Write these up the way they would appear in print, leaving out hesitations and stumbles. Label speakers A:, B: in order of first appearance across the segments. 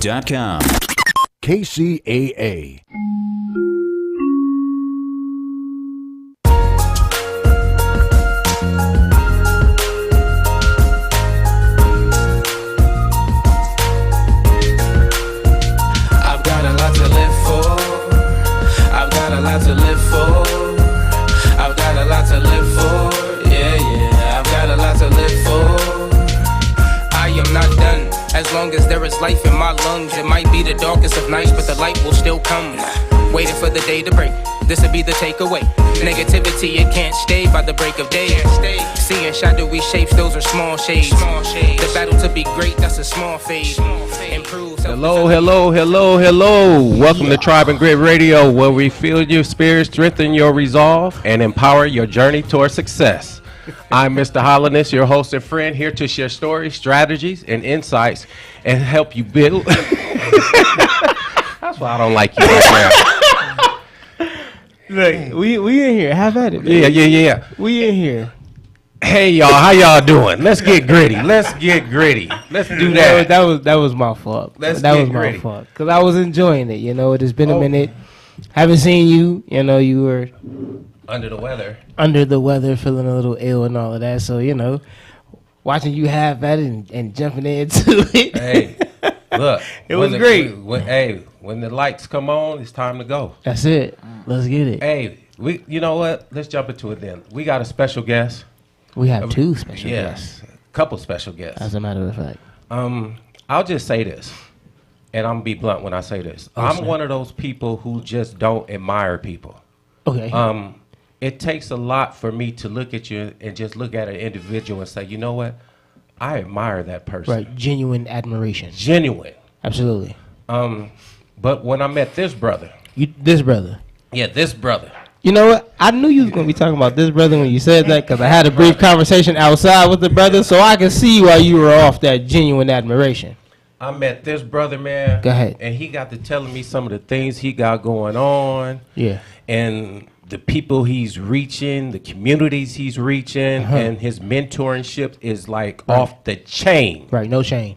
A: KCAA.com.
B: KCAA.
C: I've got a lot to live for. I've got a lot to live for. I've got a lot to live for. Yeah, yeah, I've got a lot to live for. I am not done. As long as there is life in my lungs, it might be the darkest of nights, but the light will still come. Waiting for the day to break, this'll be the takeaway. Negativity, it can't stay by the break of day. Seeing shadowy shapes, those are small shades. The battle to be great, that's a small phase. Improve.
D: Hello. Welcome to Tribe and Grit Radio, where we fuel your spirit, strengthen your resolve, and empower your journey toward success. I'm Mr. Hollandness, your host and friend, here to share stories, strategies, and insights, and help you build. That's why I don't like you right now.
E: Look, we in here. Have at it, man.
D: Yeah.
E: We in here.
D: Hey, y'all, how y'all doing? Let's get gritty. Let's do that.
E: That was my fault.
D: Let's
E: that
D: get
E: was my
D: gritty.
E: fault. Because I was enjoying it. You know, it has been a minute. Haven't seen you. You know, you were
D: Under the weather.
E: under the weather, feeling a little ill and all of that. So, you know, watching you have at it and jumping into it.
D: Hey, look.
E: It was great.
D: When the lights come on, it's time to go.
E: That's it. Let's get it.
D: Hey, you know what? Let's jump into it then. We got a special guest.
E: We have two special guests,
D: Yes, a couple special guests.
E: as a matter of fact.
D: I'll just say this, and I'm gonna be blunt when I say this. I'm one of those people who just don't admire people.
E: Okay.
D: It takes a lot for me to look at you and just look at an individual and say, you know what? I admire that person.
E: Right. Genuine admiration.
D: Genuine.
E: Absolutely.
D: But when I met this brother,
E: This brother.
D: this brother.
E: You know what? I knew you was going to be talking about this brother when you said that, because I had a brief conversation outside with the brother, so I could see why you were off that genuine admiration.
D: I met this brother, man.
E: Go ahead.
D: And he got to telling me some of the things he got going on.
E: Yeah.
D: And the people he's reaching, the communities he's reaching, and his mentorship is like off the chain.
E: Right. No chain.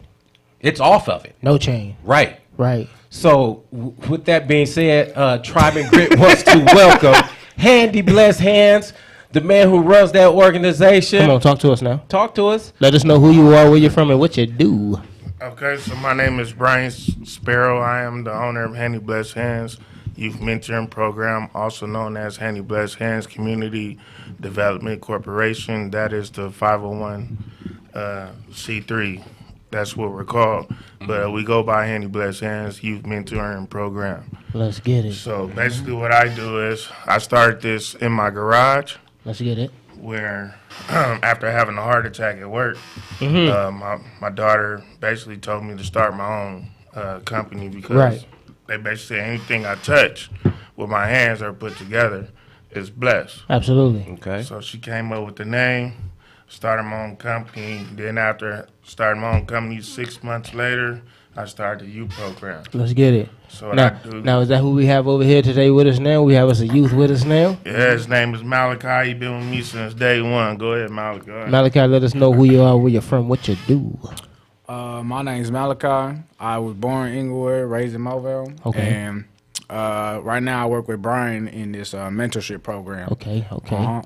D: It's off of it.
E: No chain.
D: Right.
E: Right.
D: So with that being said, Tribe and Grit wants to welcome Handy Blessed Hands, the man who runs that organization.
E: Come on, talk to us now.
D: Talk to us.
E: Let us know who you are, where you're from, and what you do.
F: Okay, so my name is Brian Sparrow. I am the owner of Handy Blessed Hands Youth Mentoring Program, also known as Handy Blessed Hands Community Development Corporation. That is the 501c3. That's what we're called. But we go by Handy Blessed Hands Youth Mentoring Program.
E: Let's get it.
F: So basically what I do is I started this in my garage
E: Let's get it.
F: where after having a heart attack at work, my daughter basically told me to start my own company because
E: Right.
F: they basically say anything I touch with my hands or put together is blessed.
E: Absolutely.
D: Okay.
F: So she came up with the name, started my own company. Then after starting my own company, 6 months later, I started the youth program.
E: Let's get it.
F: So what I do,
E: Now, is that who we have over here today with us now? We have us a youth with us now.
F: yeah, his name is Malachi. He been with me since day one. Go ahead, Malachi.
E: Malachi, let us know who you are, where you're from, what you do.
G: My name's Malachi. I was born in Inglewood, raised in Mobile.
E: Okay.
G: And right now I work with Brian in this mentorship program.
E: Okay.
G: Uh-huh.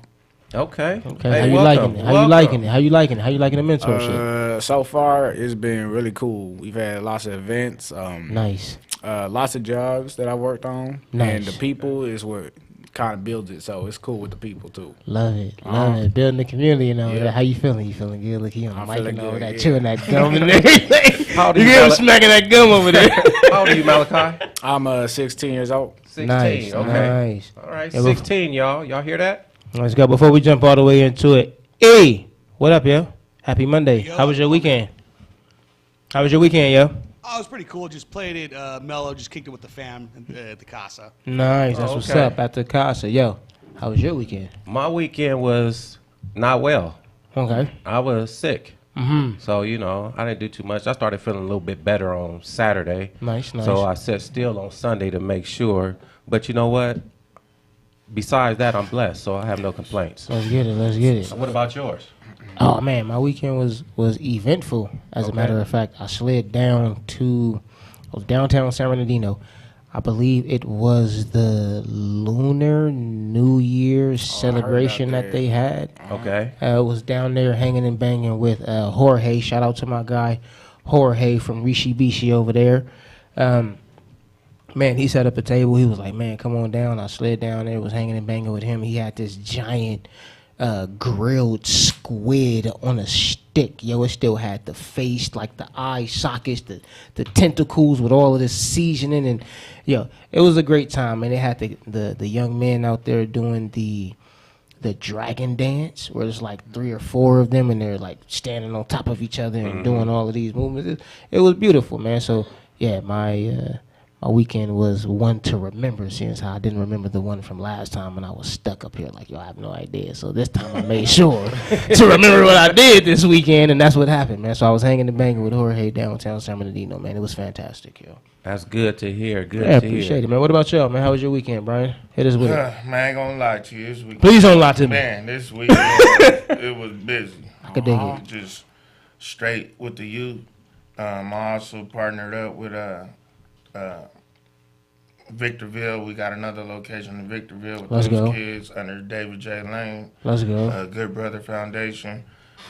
D: Okay.
E: Okay.
D: Hey,
E: How you
D: welcome.
E: liking it? How you liking it? How you liking it? How you liking the mentorship?
G: So far, it's been really cool. We've had lots of events,
E: Nice.
G: lots of jobs that I worked on.
E: Nice.
G: And the people is what kind of builds it, so it's cool with the people, too.
E: Love it. Love it. Building the community and all
G: Yeah.
E: that. How you feeling? You feeling good? Look, he on the
G: I'm
E: mic
G: feeling
E: and all
G: good,
E: that,
G: yeah.
E: chewing that gum and everything.
D: How old are
E: You
D: you,
E: get him
D: Mala-
E: smacking that gum over there.
D: How old are you, Malachi?
G: I'm 16 years old.
D: 16.
E: Nice.
D: Okay.
E: Nice.
D: All right.
E: Yeah, bef-
D: 16, y'all. Y'all hear that?
E: Let's go. Before we jump all the way into it. Hey, what up, yo? Happy Monday. How was your weekend? How was your weekend, yo?
H: Oh, it was pretty cool. Just played it mellow. Just kicked it with the fam at the casa.
E: Nice. That's what's
D: okay.
E: up at the casa. Yo, how was your weekend?
D: My weekend was not well.
E: Okay.
D: I was sick.
E: Mm-hmm.
D: So, you know, I didn't do too much. I started feeling a little bit better on Saturday.
E: Nice, nice.
D: So I sat still on Sunday to make sure. But you know what? Besides that, I'm blessed, so I have no complaints.
E: Let's get it. Let's get it.
D: What about yours?
E: Oh man, my weekend was eventful. As a
D: Okay.
E: matter of fact, I slid down to I was downtown San Bernardino. I believe it was the Lunar New Year's celebration that they had.
D: Okay.
E: Was down there hanging and banging with Jorge. Shout out to my guy Jorge from Rishi Bishi over there. Man, he set up a table. He was like, man, come on down. I slid down there, was hanging and banging with him. He had this giant grilled squid on a stick. Yo, it still had the face, like the eye sockets, the tentacles with all of this seasoning. And, yo, it was a great time. And they had the young men out there doing the dragon dance, where there's like 3 or 4 of them, and they're like standing on top of each other and doing all of these movements. It was beautiful, man. So, yeah, my weekend was one to remember, since I didn't remember the one from last time when I was stuck up here like, yo, I have no idea. So this time I made sure to remember what I did this weekend, and that's what happened, man. So I was hanging and banging with Jorge downtown San Bernardino, man. It was fantastic, yo.
D: That's good to hear. Good
E: Yeah,
D: to
E: appreciate
D: hear.
E: it, man. What about y'all, man? How was your weekend, Brian? Hit us with it.
F: Man, I ain't gonna lie to you. This week,
E: Please don't lie to me.
F: man, this week it was busy.
E: I could dig it.
F: Just straight with the youth. I also partnered up with Victorville. We got another location in Victorville with
E: Let's
F: those
E: go.
F: kids under David J. Lane,
E: Let's go.
F: Good Brother Foundation.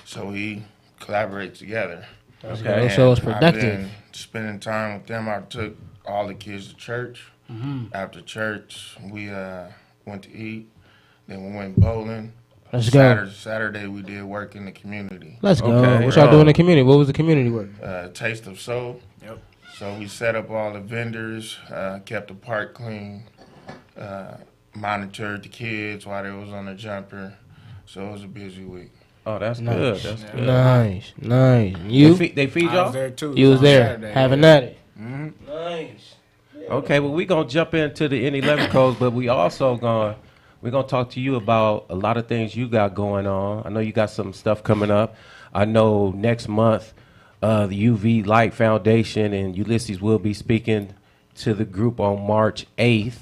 F: So we collaborate together.
E: Let's
D: Okay.
E: go. So it's
F: And I've
E: productive.
F: been spending time with them. I took all the kids to church.
E: Mm-hmm.
F: After church, we went to eat. Then we went bowling.
E: Let's go.
F: Saturday we did work in the community.
E: Let's go.
D: Okay.
E: What y'all doing in the community? What was the community work?
F: Taste of Soul.
G: Yep.
F: So we set up all the vendors, kept the park clean, monitored the kids while they was on the jumper. So it was a busy week.
D: Oh, that's
E: Nice.
D: good. That's good.
E: Nice.
D: They
E: You?
D: feed
G: I
D: y'all?
G: was there too.
E: You was
G: on
E: there
G: Saturday,
E: having
G: yeah.
E: at it.
G: Mm-hmm.
E: Nice.
D: Okay, well, we're going to jump into the N11 codes, but we're going to talk to you about a lot of things you got going on. I know you got some stuff coming up. I know next month the UV Light Foundation and Ulysses will be speaking to the group on March 8th.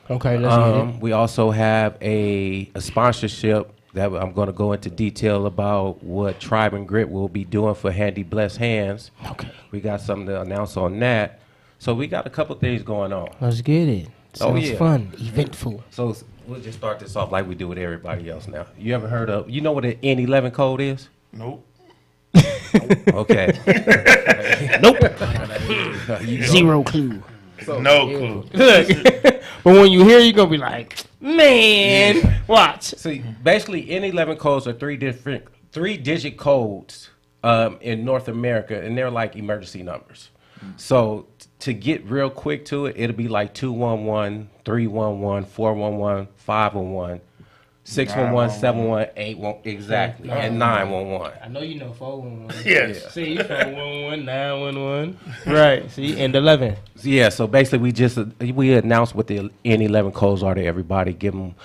E: Okay, let's get it.
D: We also have a sponsorship that I'm going to go into detail about what Tribe and Grit will be doing for Handy Blessed Hands.
E: Okay.
D: We got something to announce on that. So we got a couple things going on.
E: Let's get it.
D: Oh,
E: Sounds
D: yeah.
E: fun, eventful.
D: So we'll just start this off like we do with everybody else now. You ever heard of, you know what an N11 code is?
F: Nope.
D: Okay.
E: Zero clue.
F: No clue.
E: Look, but when you hear, you're gonna be like, man, watch.
D: See, basically N11 codes are three-digit codes in North America, and they're like emergency numbers. So to get real quick to it, it'll be like 211, 311, 411, 511, 611, 711, 811, exactly, and 911.
E: I know you know 411.
F: Yes.
E: See, 411, 911. Right. See, and 11.
D: Yeah, so basically we announced what the N11 codes are to everybody, give them,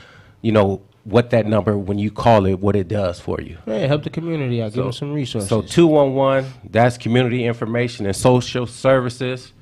D: what that number, when you call it, what it does for you.
E: Yeah, help the community out. Give them some resources.
D: So 211, that's community information and social services.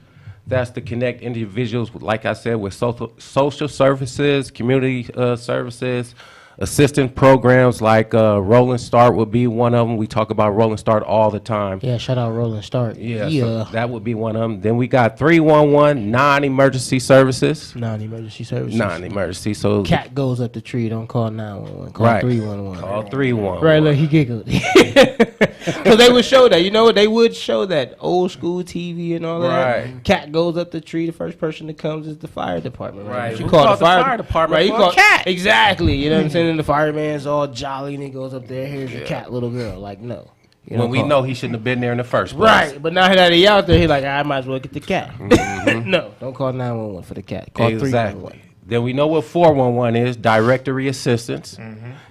D: That's to connect individuals, like I said, with social services, community services, assistance programs like Rolling Start would be one of them. We talk about Rolling Start all the time.
E: yeah, shout out Rolling Start.
D: So that would be one of them. Then we got 311, non-emergency services.
E: Non-emergency services.
D: Non-emergency, so
E: Cat goes up the tree. Don't call 911. Call
D: Right.
E: 311.
D: call 311.
E: Right, look, he giggled. Because they would show that. You know what? They would show that old school TV and all that.
D: Right.
E: Cat goes up the tree. The first person that comes is the fire department. Right.
D: Right.
E: You
D: Who
E: call
D: called
E: the fire
D: department
E: Right.
D: for
E: You
D: a
E: call
D: cat?
E: Exactly. You know what I'm saying? And the fireman's all jolly and he goes up there. Here's your cat, little girl. Like, no. You
D: When
E: don't
D: we
E: call.
D: know he shouldn't have been there in the first place.
E: Right. But now that he out there, he like, I might as well get the cat. No. Don't call 911 for the cat. Call 311.
D: Exactly. Then we know what 411 is, directory assistance.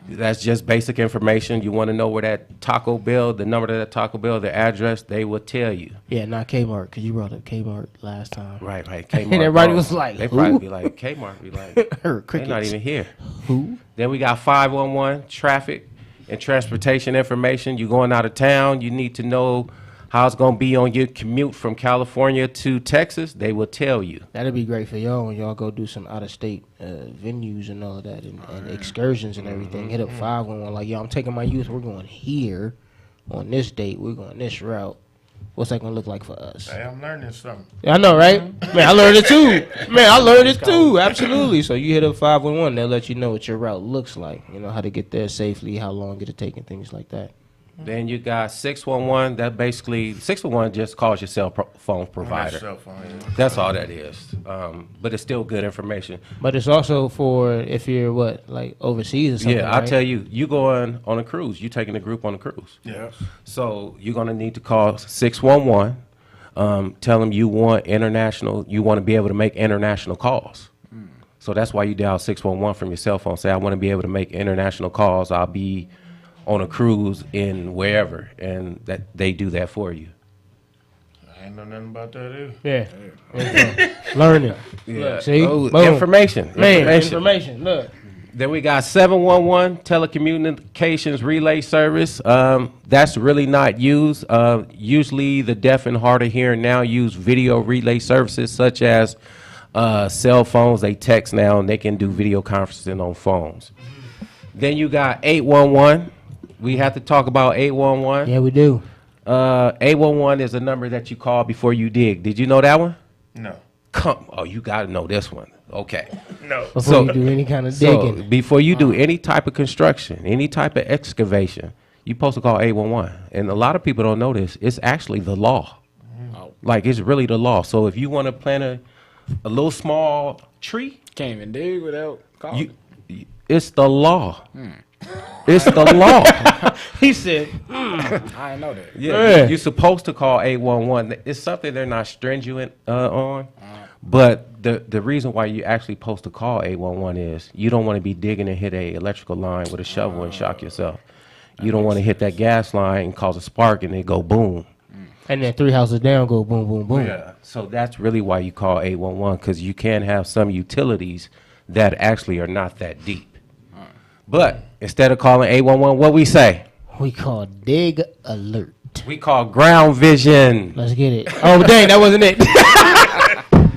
D: That's just basic information. You want to know where that Taco Bell, the number to that Taco Bell, the address, they will tell you.
E: Yeah, not Kmart, because you brought up Kmart last time.
D: Right. Kmart.
E: And everybody
D: oh,
E: was like,
D: they
E: who?
D: probably be like, Kmart be like,
E: Her
D: they're
E: crickets.
D: not even here.
E: Who?
D: Then we got 511, traffic and transportation information. You going out of town, you need to know how it's going to be on your commute from California to Texas. They will tell you.
E: That'd be great for y'all when y'all go do some out-of-state venues and all of that and excursions and everything. Hit up 511 like, yo, I'm taking my youth. We're going here on this date. We're going this route. What's that gonna look like for us?
F: Hey, I'm learning something.
E: I know, right? Man, I learned it too. Man, I learned it too. Absolutely. So you hit up 511, they'll let you know what your route looks like. You know how to get there safely, how long it'll take, and things like that.
D: Then you got 611. That basically 611 just calls your phone provider.
F: Cell phone, yeah.
D: That's all that is. But it's still good information.
E: But it's also for if you're like overseas or something.
D: Yeah, I'll
E: right?
D: tell you. You going on a cruise. You taking a group on a cruise.
F: Yeah.
D: So you're gonna need to call 611. Tell them you want international. You want to be able to make international calls. So that's why you dial 611 from your cell phone. Say I want to be able to make international calls. I'll be on a cruise in wherever, and that they do that for you.
F: I ain't know nothing about that either.
E: Yeah. Learn it. Look, see?
D: Oh,
E: Boom.
D: information.
E: Man, information. Look.
D: Then we got 711 telecommunications relay service. That's really not used. Usually the deaf and hard of hearing now use video relay services such as cell phones. They text now and they can do video conferencing on phones. Then you got 811. We have to talk about 811.
E: Yeah, we do.
D: 811 is a number that you call before you dig. Did you know that one?
F: No.
D: Oh, you got to know this one. Okay.
F: No.
E: Before you do any kind of digging.
D: So before you do any type of construction, any type of excavation, you're supposed to call 811. And a lot of people don't know this. It's actually the law. Like, it's really the law. So if you want to plant a little small tree,
G: Can't even dig without calling.
D: it's the law. It's the law.
E: He said,
G: I didn't know that.
D: Yeah, you're supposed to call 811. It's something they're not stringent on. But the reason why you actually supposed to call 811 is you don't want to be digging and hit a electrical line with a shovel and shock yourself. You don't want to hit that gas line and cause a spark and it go boom.
E: and then 3 houses down go boom, boom, boom.
D: Yeah. So that's really why you call 811, because you can have some utilities that actually are not that deep. But instead of calling 811, what we say?
E: We call dig alert.
D: We call ground vision.
E: Let's get it. Oh, dang, that wasn't it.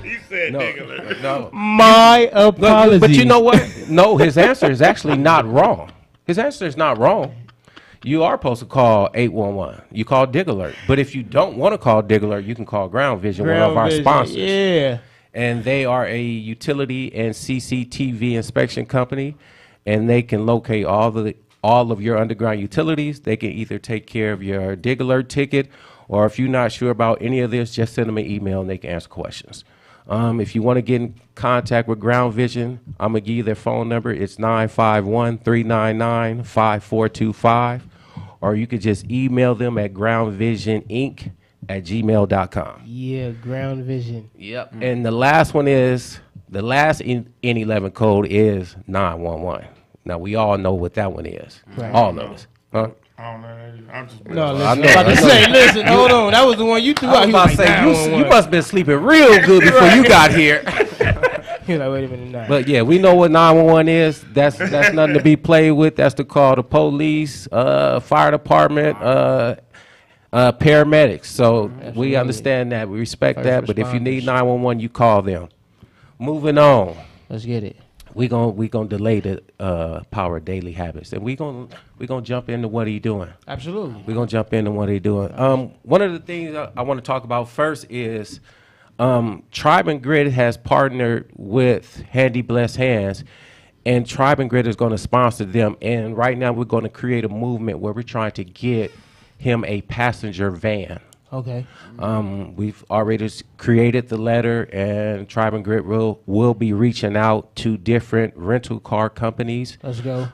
F: He said nigga.
D: No.
E: My apologies.
D: But you know what? No, his answer is actually not wrong. His answer is not wrong. You are supposed to call 811. You call Dig Alert. But if you don't want to call Dig Alert, you can call Ground Vision, one of our sponsors.
E: Yeah.
D: And they are a utility and CCTV inspection company, and they can locate all of your underground utilities. They can either take care of your Dig Alert ticket, or if you're not sure about any of this, just send them an email and they can answer questions. If you want to get in contact with Ground Vision, I'm going to give you their phone number. It's 951-399-5425. Or you could just email them at groundvisioninc@gmail.com.
E: Yeah, ground vision.
D: Yep. And the last one is, the last N11 code is 911. Now, we all know what that one is.
E: Right.
D: All of us. Huh?
F: I don't know. I'm just.
E: No, listen,
D: I
E: I'm
D: know,
E: about to
D: I know.
E: say, listen, hold on. That was the one you threw out.
D: I was about to say, you must have been sleeping real good before you got here.
E: You're like, wait a minute, nah.
D: But yeah, we know what 911 is. That's nothing to be played with. That's to call the police, fire department, paramedics. So we understand that. We respect
E: First
D: that. But if you need
E: responders.
D: 911, you call them. Moving on.
E: Let's get it.
D: We gonna delay the Power Daily Habits, and we gonna jump into what he doing.
E: Absolutely.
D: We're going to jump into what they're doing. One of the things I want to talk about first is Tribe and Grit has partnered with Handy Blessed Hands, and Tribe and Grit is going to sponsor them. And right now we're going to create a movement where we're trying to get him a passenger van.
E: Okay.
D: We've already created the letter, and Tribe and Grit will be reaching out to different rental car companies.
E: Let's go.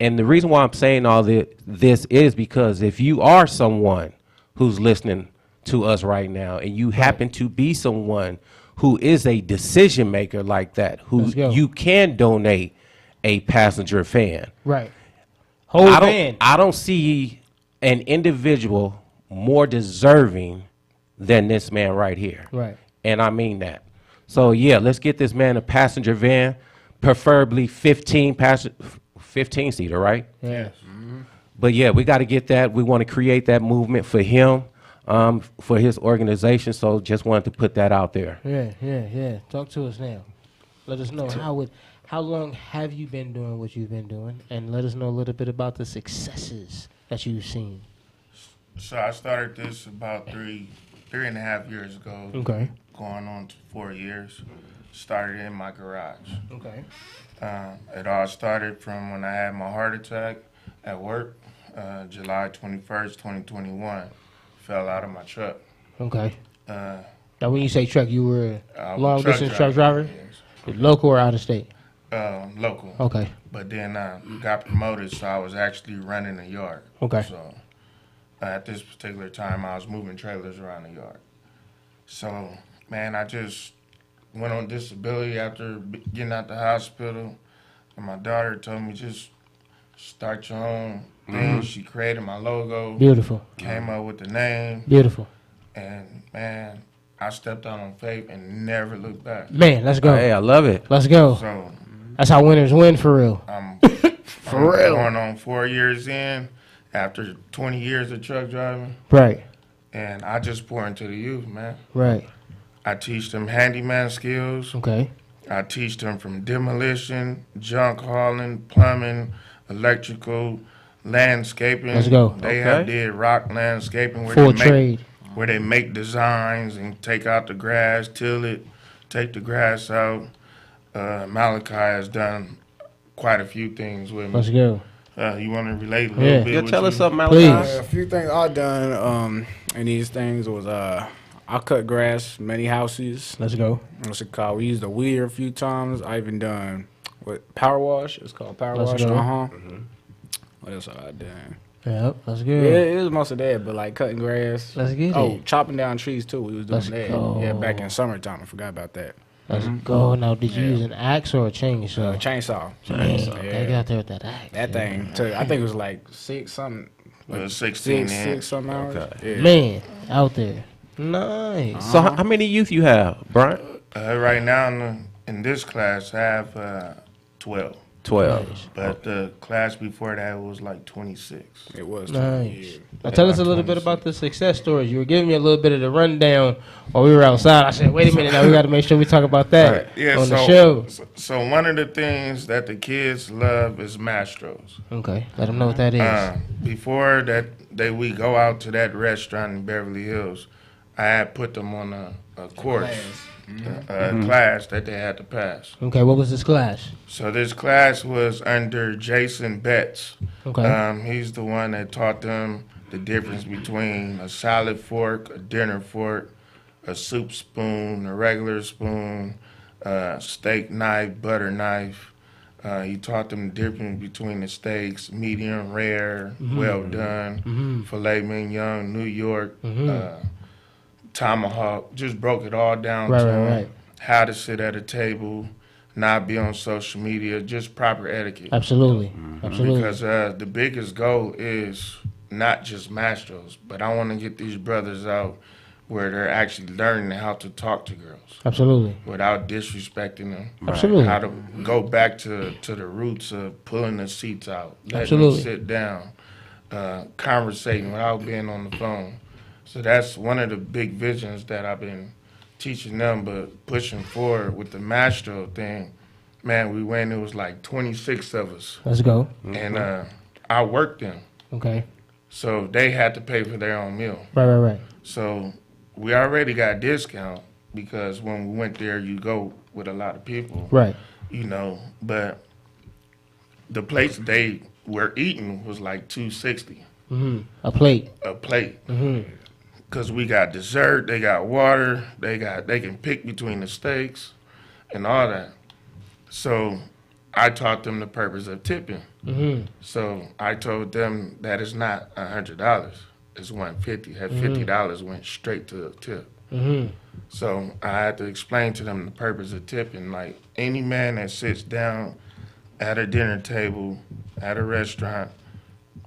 D: And the reason why I'm saying all this is because if you are someone who's listening to us right now, and you happen to be someone who is a decision maker like that, who
E: Let's go.
D: you can donate a passenger van.
E: Right. Whole van.
D: I don't see an individual more deserving than this man right here.
E: Right.
D: And I mean that. So yeah, let's get this man a passenger van, preferably 15 seater, right?
E: Yeah.
D: But yeah, we got to get that. We want to create that movement for him, for his organization. So just wanted to put that out there.
E: Yeah. Talk to us now. Let us know how long have you been doing what you've been doing, and let us know a little bit about the successes that you've seen.
F: So I started this about three and a half years ago.
E: Okay.
F: Going on to 4 years. Started in my garage.
E: Okay.
F: It all started from when I had my heart attack at work, July 21st, 2021. Fell out of my truck.
E: Okay.
F: Uh,
E: Now, when you say truck, you were
F: I
E: a
F: was
E: long distance truck driver?
F: Yes.
E: Local or out of state?
F: Local.
E: Okay.
F: But then I got promoted, so I was actually running a yard.
E: Okay.
F: So at this particular time, I was moving trailers around the yard. So, man, I just went on disability after getting out the hospital. And my daughter told me just start your own thing. She created my logo,
E: Beautiful.
F: came up with the name,
E: Beautiful.
F: and, man, I stepped out on faith and never looked back.
E: Man, let's go.
D: Hey, I love it.
E: Let's go.
F: So
E: That's how winners win for real.
F: I'm
E: real.
F: going on 4 years in after 20 years of truck driving.
E: Right.
F: And I just pour into the youth, man.
E: Right.
F: I teach them handyman skills.
E: Okay.
F: I teach them from demolition, junk hauling, plumbing, electrical, landscaping.
E: Let's go.
F: They
D: Okay.
F: have did rock landscaping
E: Full trade.
F: where they make designs and take out the grass, till it, take the grass out. Malachi has done quite a few things with me.
E: Let's go.
F: You want to relate a little
E: Yeah.
F: bit?
D: Yeah,
F: with
D: tell
F: you?
D: us something, Malachi.
E: Please.
G: A few things I done in these things was I cut grass, many houses.
E: Let's go.
G: What's it called? We used a weeder a few times. I even done power wash. It's called power
E: Let's
G: wash.
E: go.
G: What else have I done?
E: Yep. Let's go.
G: Yeah, it was most of that, but like cutting grass.
E: Let's get
G: Oh,
E: it.
G: chopping down trees too. We was doing
E: Let's
G: that.
E: go.
G: Yeah, back in summertime. I forgot about that.
E: Let's go. Now, did you use an axe or a chainsaw?
G: Chainsaw.
E: Man,
G: Yeah.
E: gotta get out there with that axe.
G: That thing took. I think it was like 6 something.
F: It was 16
G: Six,
F: in.
G: 6 something hours.
D: Okay.
G: Yeah.
E: Man, out there. Nice.
D: So, how many youth you have, Brian?
F: Right now in this class, I have 12.
D: 12.
F: But the class before that was like 26.
G: It was.
E: Nice. Now tell us a little bit about the success stories. You were giving me a little bit of the rundown while we were outside. I said, wait a minute, now we got to make sure we talk about that
F: Yeah,
E: on the show.
F: So one of the things that the kids love is Mastros.
E: Okay, let them know what that is.
F: Before that, we go out to that restaurant in Beverly Hills. I had put them on a course, a class that they had to pass.
E: Okay, what was this class?
F: So this class was under Jason Betts.
E: Okay.
F: He's the one that taught them the difference between a salad fork, a dinner fork, a soup spoon, a regular spoon, steak knife, butter knife. He taught them the difference between the steaks, medium rare, well done, filet mignon, New York, tomahawk. Just broke it all down to them.
E: Right.
F: How to sit at a table, not be on social media, just proper etiquette.
E: Absolutely. Absolutely.
F: Because the biggest goal is not just Mastros, but I want to get these brothers out where they're actually learning how to talk to girls
E: Absolutely.
F: without disrespecting them.
E: Absolutely.
F: How to go back to the roots of pulling the seats out, letting
E: Absolutely.
F: them sit down, conversating without being on the phone. So that's one of the big visions that I've been teaching them, but pushing forward with the Mastro thing. Man, we went, it was like 26 of us,
E: Let's go.
F: and I worked them.
E: Okay.
F: So they had to pay for their own meal.
E: Right.
F: So we already got a discount because when we went there, you go with a lot of people,
E: Right.
F: you know. But the plates they were eating was like $260
E: A plate.
F: a plate. Cause we got dessert, they got water, they can pick between the steaks, and all that. So I taught them the purpose of tipping. So I told them that it's not $100, it's $150. That $50 went straight to the tip. So I had to explain to them the purpose of tipping. Like any man that sits down at a dinner table at a restaurant,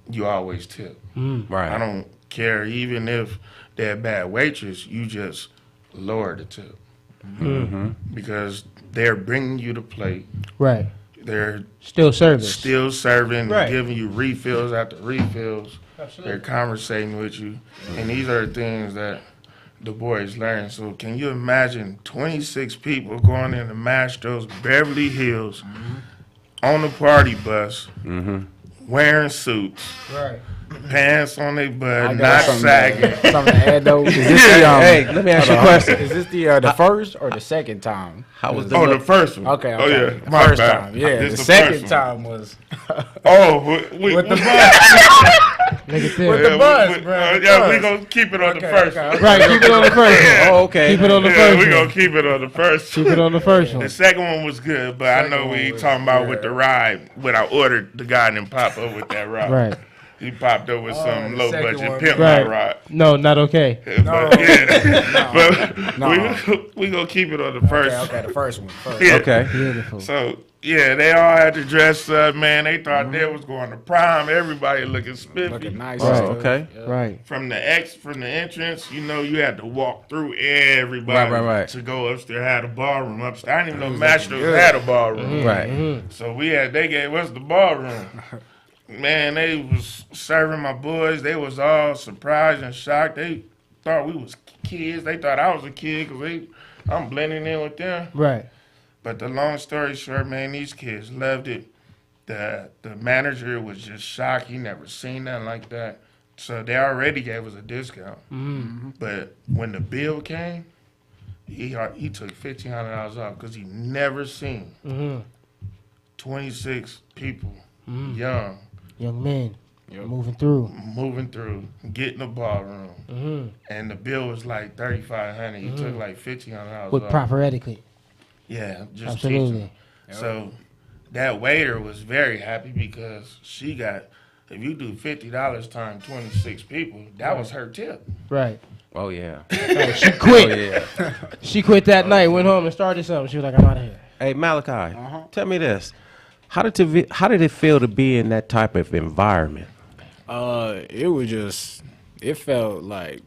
F: you always tip.
D: Right.
F: I don't care, even if they're a bad waitress, you just lower the tip. Because they're bringing you the plate.
E: Right.
F: They're
E: Still service.
F: still serving,
E: Right.
F: giving you refills after refills.
E: Absolutely.
F: They're conversating with you. And these are the things that the boys learn. So can you imagine 26 people going into Mastro's Beverly Hills on a party bus, wearing suits,
E: Right.
F: pants on it, but
G: I got
F: not
G: something
F: sagging.
G: Something to add though. Is this
D: Hey, let me ask you a question.
G: Is this the first or the second time?
D: How was the
F: Oh,
D: look?
F: the first one.
G: Okay.
F: Oh, yeah.
G: The
F: My
G: first
F: bad.
G: time. Yeah.
F: This
G: The
F: the
G: second
F: first one.
G: time was
F: Oh, we
G: with the bus.
E: Nigga there.
G: With the bus, bro.
F: Yeah, we gonna keep it on the first one.
E: Right, keep it on the first one.
D: Oh, okay.
E: Keep it on the
F: Yeah,
E: first
F: we
E: one.
F: gonna keep it on the first
E: Keep
F: one.
E: it on the first one.
F: The second one was good, but I know
G: Second
F: we
G: one was-
F: talking about with
G: yeah.
F: the ride. When I ordered, the guy didn't pop up with that ride.
E: Right.
F: He popped up with some
G: the
F: low
G: second
F: budget
G: one.
F: pimp
E: Right.
F: my ride.
E: No, not okay.
F: But yeah, but
G: No.
F: we gonna keep it on the first.
G: Okay, the first one. First.
F: Yeah.
D: Okay.
E: Beautiful.
F: So yeah, they all had to dress up, man. They thought they was going to prom. Everybody looking spiffy.
G: Looking nice.
D: Oh,
G: and stuff.
D: okay.
G: Yeah.
E: Right.
F: From the entrance, you know, you had to walk through everybody
D: Right.
F: to go upstairs. Had a ballroom upstairs. I didn't even know Masters had a ballroom.
D: Right.
F: So they gave us the ballroom. Man, they was serving my boys. They was all surprised and shocked. They thought we was kids. They thought I was a kid because I'm blending in with them.
E: Right.
F: But the long story short, man, these kids loved it. The manager was just shocked. He never seen nothing like that. So they already gave us a discount. But when the bill came, he took $1,500 off because he never seen 26 people, young,
E: Young men moving through.
F: moving through, getting the ballroom. And the bill was like $3,500. He took like $1,500
E: With
F: off.
E: proper etiquette.
F: Yeah, just
E: Absolutely.
F: teaching. So that waiter was very happy because she got, if you do $50 times 26 people, that was her tip.
E: Right.
D: Oh, yeah.
E: She quit.
D: Oh, yeah.
E: She quit that night, went home and started something. She was like, I'm out of here.
D: Hey, Malachi, tell me this. How did it feel to be in that type of environment?
G: It was just, it felt like,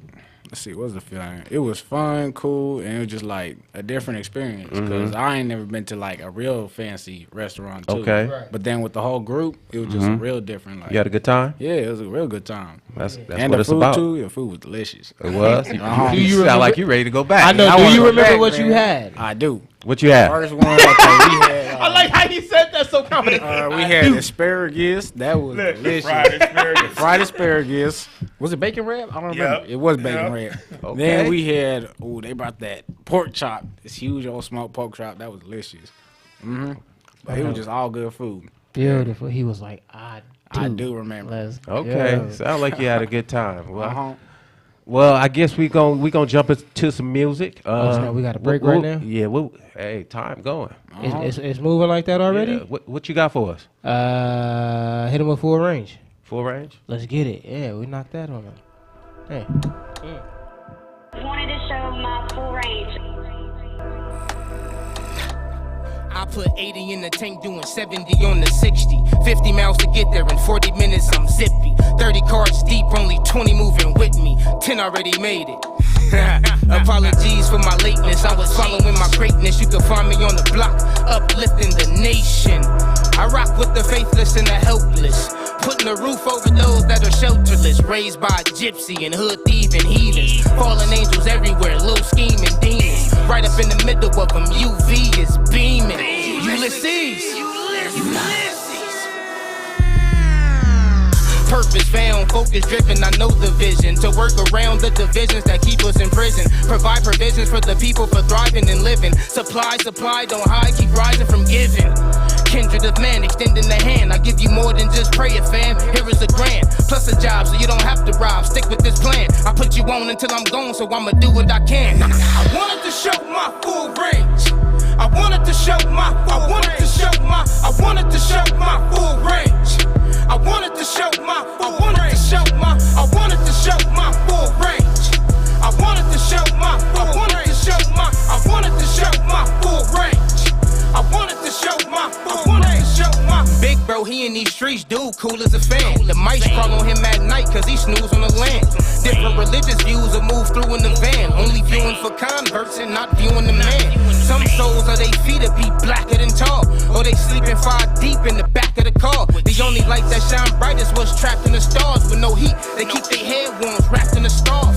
G: let's see, what was the feeling? It was fun, cool, and it was just like a different experience because I ain't never been to like a real fancy restaurant too.
D: Okay.
E: Right.
G: But then with the whole group, it was just real different. Like,
D: You had a good time?
G: yeah, it was a real good time.
D: That's
G: And
D: what
G: the
D: it's
G: food
D: about.
G: too, the food was delicious.
D: It was? You
E: Do you
D: sound
E: remember-
D: like you ready to go back.
E: I know.
G: I
E: Do
G: wanna
E: you
G: go
E: remember
G: back,
E: what you
G: man.
E: had?
G: I do.
D: What you had?
G: First one, okay, we had.
E: I like how you said that so confident.
G: We had asparagus. That was delicious.
F: Fried asparagus.
G: Fried asparagus. Was it bacon wrap? I don't remember.
F: Yep.
G: It was bacon
F: Yep.
G: wrap.
D: Okay.
G: Then we had, they brought that pork chop. This huge old smoked pork chop. That was delicious. But it was just all good food.
E: Beautiful. He was like, I
G: do remember.
E: Let's
D: Okay.
E: go.
D: Sound like you had a good time. Well,
G: Uh-huh.
D: well, I guess we gonna jump into some music.
E: snap, we got a break right now?
D: Yeah. Hey, time going.
E: It's moving like that already?
D: Yeah. What you got for us?
E: Hit him with full range.
D: Full range?
E: Let's get it. Yeah, we knocked that on him. Hey.
A: Wanted to show my full range.
B: I put 80 in the tank, doing 70 on the 60. 50 miles to get there, in 40 minutes I'm zippy. 30 cars deep, only 20 moving with me. 10 already made it. Apologies for my lateness, I was following my greatness. You can find me on the block, uplifting the nation. I rock with the faithless and the helpless, putting a roof over those that are shelterless. Raised by a gypsy and hood thieving heathens. Fallen angels everywhere, low scheming demons. Right up in the middle of them, UV is beaming. Ulysses. Purpose found, focus driven, I know the vision. To work around the divisions that keep us in prison. Provide provisions for the people for thriving and living. Supply, don't hide, keep rising from giving. Kindred of man, extending the hand. I give you more than just prayer, fam. Here is a grand, plus a job, so you don't have to rob. Stick with this plan. I put you on until I'm gone, so I'ma do what I can. I wanted to show my full range. I wanted to show my full range. I wanted to show my full range. I wanted to show my full range. I wanted to show my full range. Big bro, he in these streets, dude, cool as a fan. The mice crawl on him at night, cause he snooze on the land. Different religious views will move through in the van. Only viewing for converts and not viewing the man. Some souls are they feet to be blacker than tall, or they sleeping far deep in the back of the car. The only light that shine brightest was trapped in the stars. With no heat, they keep their head warm, wrapped in the scarf.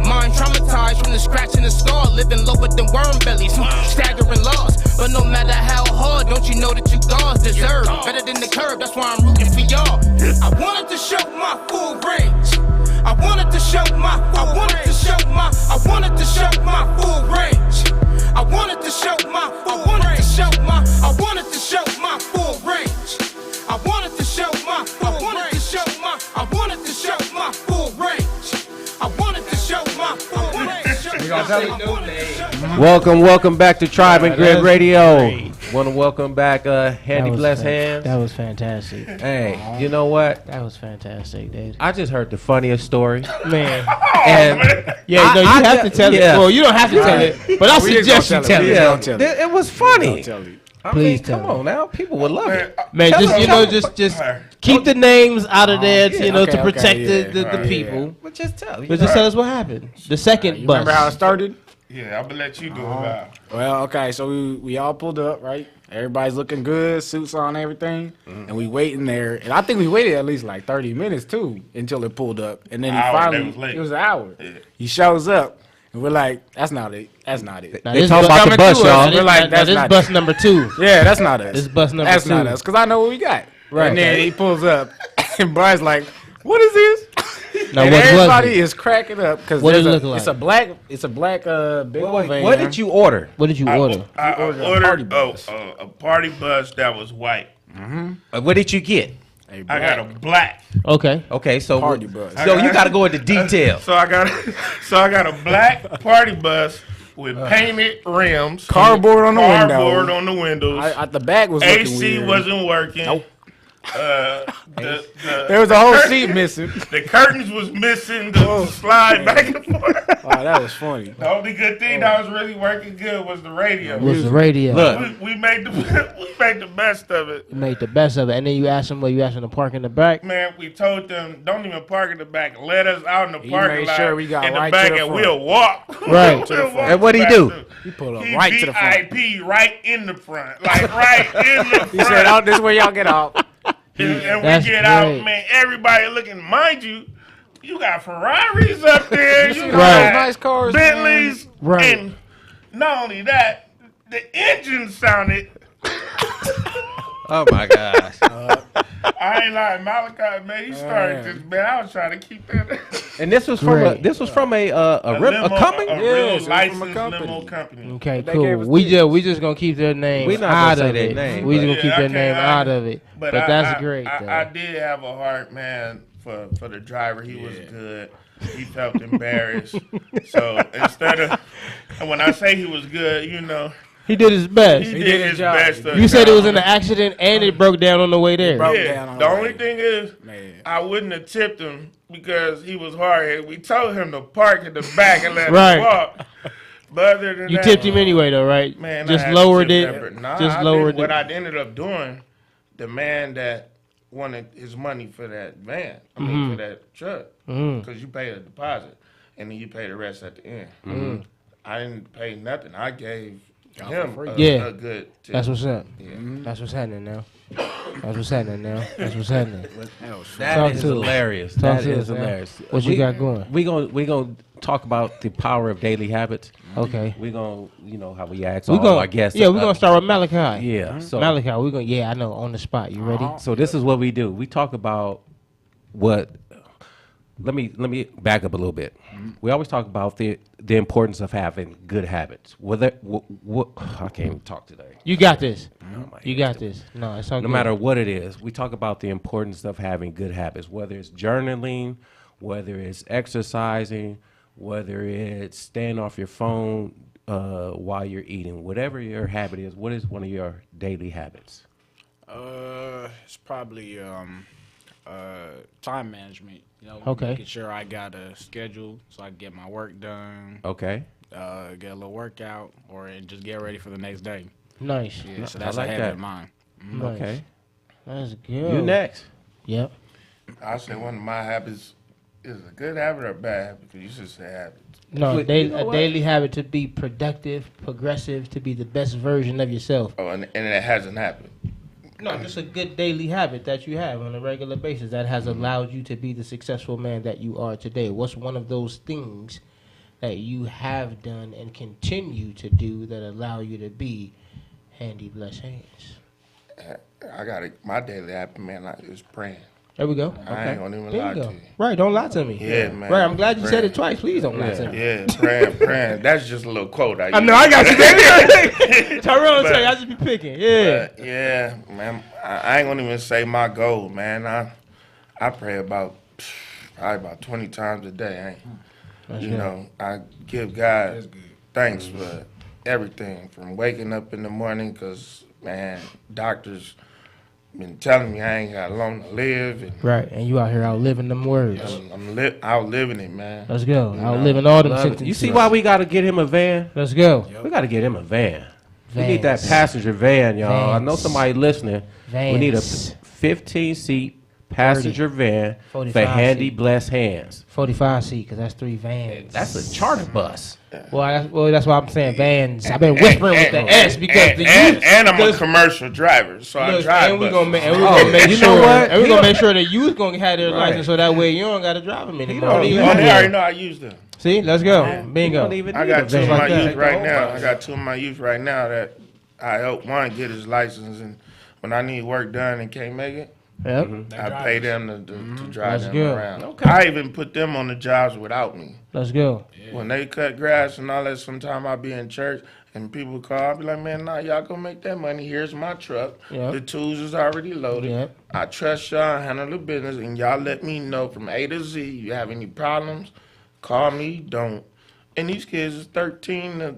B: Mind traumatized from the scratch and the scar. Living lower than worm bellies, staggering lost. But no matter how hard, don't you know that you God's deserve better than the curb, that's why I'm rooting for y'all. I wanted to show my full range. wanted to show my full range. I wanted to show my full range. I wanted to show my full range.
D: Welcome back to Tribe and Grid Radio. Want to welcome back Handy Blessed Hands.
E: That was fantastic.
D: Hey, you know what?
E: That was fantastic, dude.
D: I just heard the funniest story.
E: Man.
D: And
E: Yeah, no, you have to tell it.
D: yeah.
E: Well, you don't have to tell it, but I suggest you tell it.
D: yeah,
G: tell
D: it was funny.
G: Tell you.
D: I
E: Please
D: mean,
E: tell
D: come
E: me.
D: on now. People would love it.
E: Man,
D: Tell
E: just
D: them,
E: you
D: tell
E: know,
D: them.
E: just keep the names out of there,
D: yeah.
E: to
G: Okay,
E: protect
G: okay,
E: the
G: yeah.
E: people.
D: But just tell.
E: But just tell us what happened. The second
G: You
E: bus.
G: remember how it started?
F: Yeah, I'm gonna let you do it now.
G: Well, okay, so we all pulled up, right? Everybody's looking good, suits on, everything, and we waiting there. And I think we waited at least like 30 minutes too until it pulled up, and then he
F: Hour,
G: finally
F: they was late.
G: it was an hour.
F: Yeah.
G: He shows up, and we're like, "That's not it. That's not it."
E: Now,
D: They
E: this
D: talking
E: bus-
D: about the
G: coming
D: bus,
G: to us.
D: y'all.
G: We're like,
E: now,
G: "That's
E: this
G: not
E: bus
G: it."
E: number 2.
G: Yeah, that's not us.
E: This bus number
G: That's
E: 2.
G: not us, because I know what we got.
E: Right.
G: And then he pulls up, and Brian's like, "What is this?"
E: Now,
G: and
E: what was
G: everybody
E: it?
G: is cracking up because
E: What did it look like?
G: It's a black big old van.
D: What did you order?
E: What did you order?
F: I
G: ordered a
F: ordered
G: party bus.
F: a party bus that was white.
D: What did you get?
G: A
F: I
G: black
F: got a black.
E: Okay.
D: Okay, so
G: party bus.
D: So you got to go into detail.
F: So I got a black party bus with painted rims,
G: Cardboard on the window.
F: cardboard on the windows.
G: The bag was looking
F: AC
G: weird.
F: wasn't working.
G: Nope.
F: There
G: was a whole seat missing.
F: The curtains was missing to slide back and forth.
G: Oh, that was funny.
F: The only good thing that was really working good was the radio.
E: Was the radio.
D: Look.
F: We made the best of it.
E: You made the best of it. And then you asked them where you asked them to park in the back.
F: Man, we told them don't even park in the back. Let us out in the
G: He
F: parking
G: made
F: lot
G: sure we got
F: in the
G: right
F: back,
G: to the
F: and
G: front.
F: we'll walk.
E: Right.
F: We'll walk
D: And what'd he
F: back
D: do?
F: to-
G: He pulled up
F: He
G: right to the front.
F: VIP right in the front, like right in the front.
G: He said, "Oh, this is where y'all get off."
F: and
E: That's
F: we get
E: great.
F: out, man. Everybody looking, mind you. You got Ferraris up there. You
G: Right.
F: got
G: Nice cars, man.
F: Bentleys,
E: Right.
F: and not only that, the engine sounded.
D: Oh my gosh.
F: I ain't lying, Malachi, man. He started
G: Man.
F: this, man. I was trying to keep that.
D: And this was from
E: Great.
D: a
F: limo,
D: company.
F: a
G: Yes,
F: real
G: it was from a
F: licensed
G: company.
F: limo company.
E: Okay,
G: They
E: cool.
G: gave us
E: We
G: this.
E: just gonna keep their name
D: We not gonna
E: out
D: say
E: of
D: their
E: it.
D: name,
E: We
D: but-
E: just gonna keep
F: Yeah, I
E: their name
F: can't-
E: out of it. But that's great. though.
F: I did have a heart, man, for the driver. He was good. He felt embarrassed. So instead of, and when I say he was good, you know,
E: He did his best.
F: he did his
G: job.
F: best.
E: You said it was in an accident and it broke down on the way there.
G: broke
F: Yeah.
G: down on
F: The
G: the
F: only
G: way.
F: thing is,
G: Man.
F: I wouldn't have tipped him because he was hard-headed. We told him to park in the back and let
E: Right.
F: him walk. But other than
E: You
F: that,
E: tipped him anyway, though, right?
F: man,
E: Just
F: I had to
E: lowered
F: tip
E: it.
F: that, but nah,
E: Just
F: I
E: lowered
F: did, what
E: it.
F: I ended up doing, the man that wanted his money for that van, I mean for that truck, because you pay a deposit and then you pay the rest at the end. I didn't pay nothing. I gave him
G: free.
E: Yeah.
F: a good tip.
E: That's what's up. That's what's happening now. That's what's happening now. That's what's happening.
G: That was funny.
D: That
E: Talk
D: is
E: to us.
D: hilarious.
E: Talk
D: That
E: to
D: is
E: us, man.
D: hilarious.
E: What you got going?
D: We gonna talk about the power of daily habits.
E: Okay.
D: We gonna how we ask
E: We
D: all
E: gonna,
D: our guests.
E: yeah, we're gonna start with Malachi.
D: Yeah. So
E: Malachi, we're gonna, yeah, I know, on the spot. You ready?
D: so this is what we do. We talk about what. Let me back up a little bit. We always talk about the importance of having good habits. Whether what I can't even talk today.
E: You got this. You got this. No, it's all
D: No
E: good.
D: matter what it is, we talk about the importance of having good habits, whether it's journaling, whether it's exercising, whether it's staying off your phone while you're eating, whatever your habit is. What is one of your daily habits?
G: It's probably time management. You know,
E: Okay.
G: making sure I got a schedule so I can get my work done,
D: Okay.
G: get a little workout, or just get ready for the next day.
E: Nice.
G: Yeah, so
D: I
G: that's
D: like
G: a habit
D: that.
G: of mine.
E: Nice.
D: Okay.
E: That's good.
D: You next.
E: Yep.
F: I say one of my habits is a good habit or a bad habit, because you should say habit.
E: No,
D: You know
E: a
D: what?
E: daily habit to be productive, progressive, to be the best version of yourself.
F: Oh, and it hasn't happened.
E: No, just a good daily habit that you have on a regular basis that has allowed you to be the successful man that you are today. What's one of those things that you have done and continue to do that allow you to be Handy Blessed Hands?
F: I got my daily habit, man, is praying.
E: There we go.
F: I ain't gonna even
E: There
F: lie
E: you go.
F: to you.
E: Right, don't lie to me.
F: Yeah, man.
E: Right, I'm glad you said
F: Praying.
E: it twice. Please don't lie to me.
F: Yeah, praying. That's just a little quote I use.
E: I know, I got you, baby. Tyrone,
F: But-
E: I just be picking. Yeah.
F: But, yeah, man. I ain't gonna even say my goal, man. I pray probably about 20 times a day. You know, I give God thanks for everything from waking up in the morning, because, man, doctors been telling me I ain't got long to live. And
E: Right, and you out here outliving them words.
F: I'm outliving it, man.
E: Let's go. Outliving all them
D: Love it.
E: sentences.
D: You see why we got to get him a van?
E: Let's go.
D: We got to get him a van. We need that
E: Vans.
D: passenger van, y'all. I know
E: Vans.
D: somebody listening. We need a
E: Vans.
D: 15-seat passenger van for
E: 45
D: handy
E: seat.
D: blessed hands.
E: 45 seat, because that's 3 vans.
D: That's a charter bus.
E: Well, that's why I'm saying vans. I've been whispering with the S because the
F: and,
E: youth.
F: and I'm a
E: because-
F: commercial driver, so I
E: Look,
F: drive.
E: and we
F: buses.
E: gonna make, and we
D: Oh,
E: gonna make
D: you
E: sure,
D: know what?
E: and we
D: He
E: gonna
D: don't-
E: make sure the youth gonna have their
D: Right.
E: license, so that way you don't gotta drive them anymore.
D: don't
E: You
D: even
E: have
F: Oh, they
E: to-
F: already know I use them.
E: See, let's go.
D: You
E: Bingo.
D: don't even
F: I
D: need
F: got
D: a
F: two of
D: van.
F: my
E: that.
F: youth
D: Take the
F: right
D: whole
F: now.
D: bus.
F: I got two of my youth right now that I help one get his license, and when I need work done and can't make it,
E: Yep.
F: I pay them to drive
E: That's
F: them
E: good.
F: around.
D: Okay.
F: I even put them on the jobs without me.
E: Let's go.
F: When they cut grass and all that, sometime I be in church and people call, I be like, man, nah, y'all go make that money. Here's my truck.
E: Yep.
F: The tools is already loaded.
E: Yep.
F: I trust y'all, handle the business, and y'all let me know from A to Z. You have any problems, call me, don't. And these kids is 13 to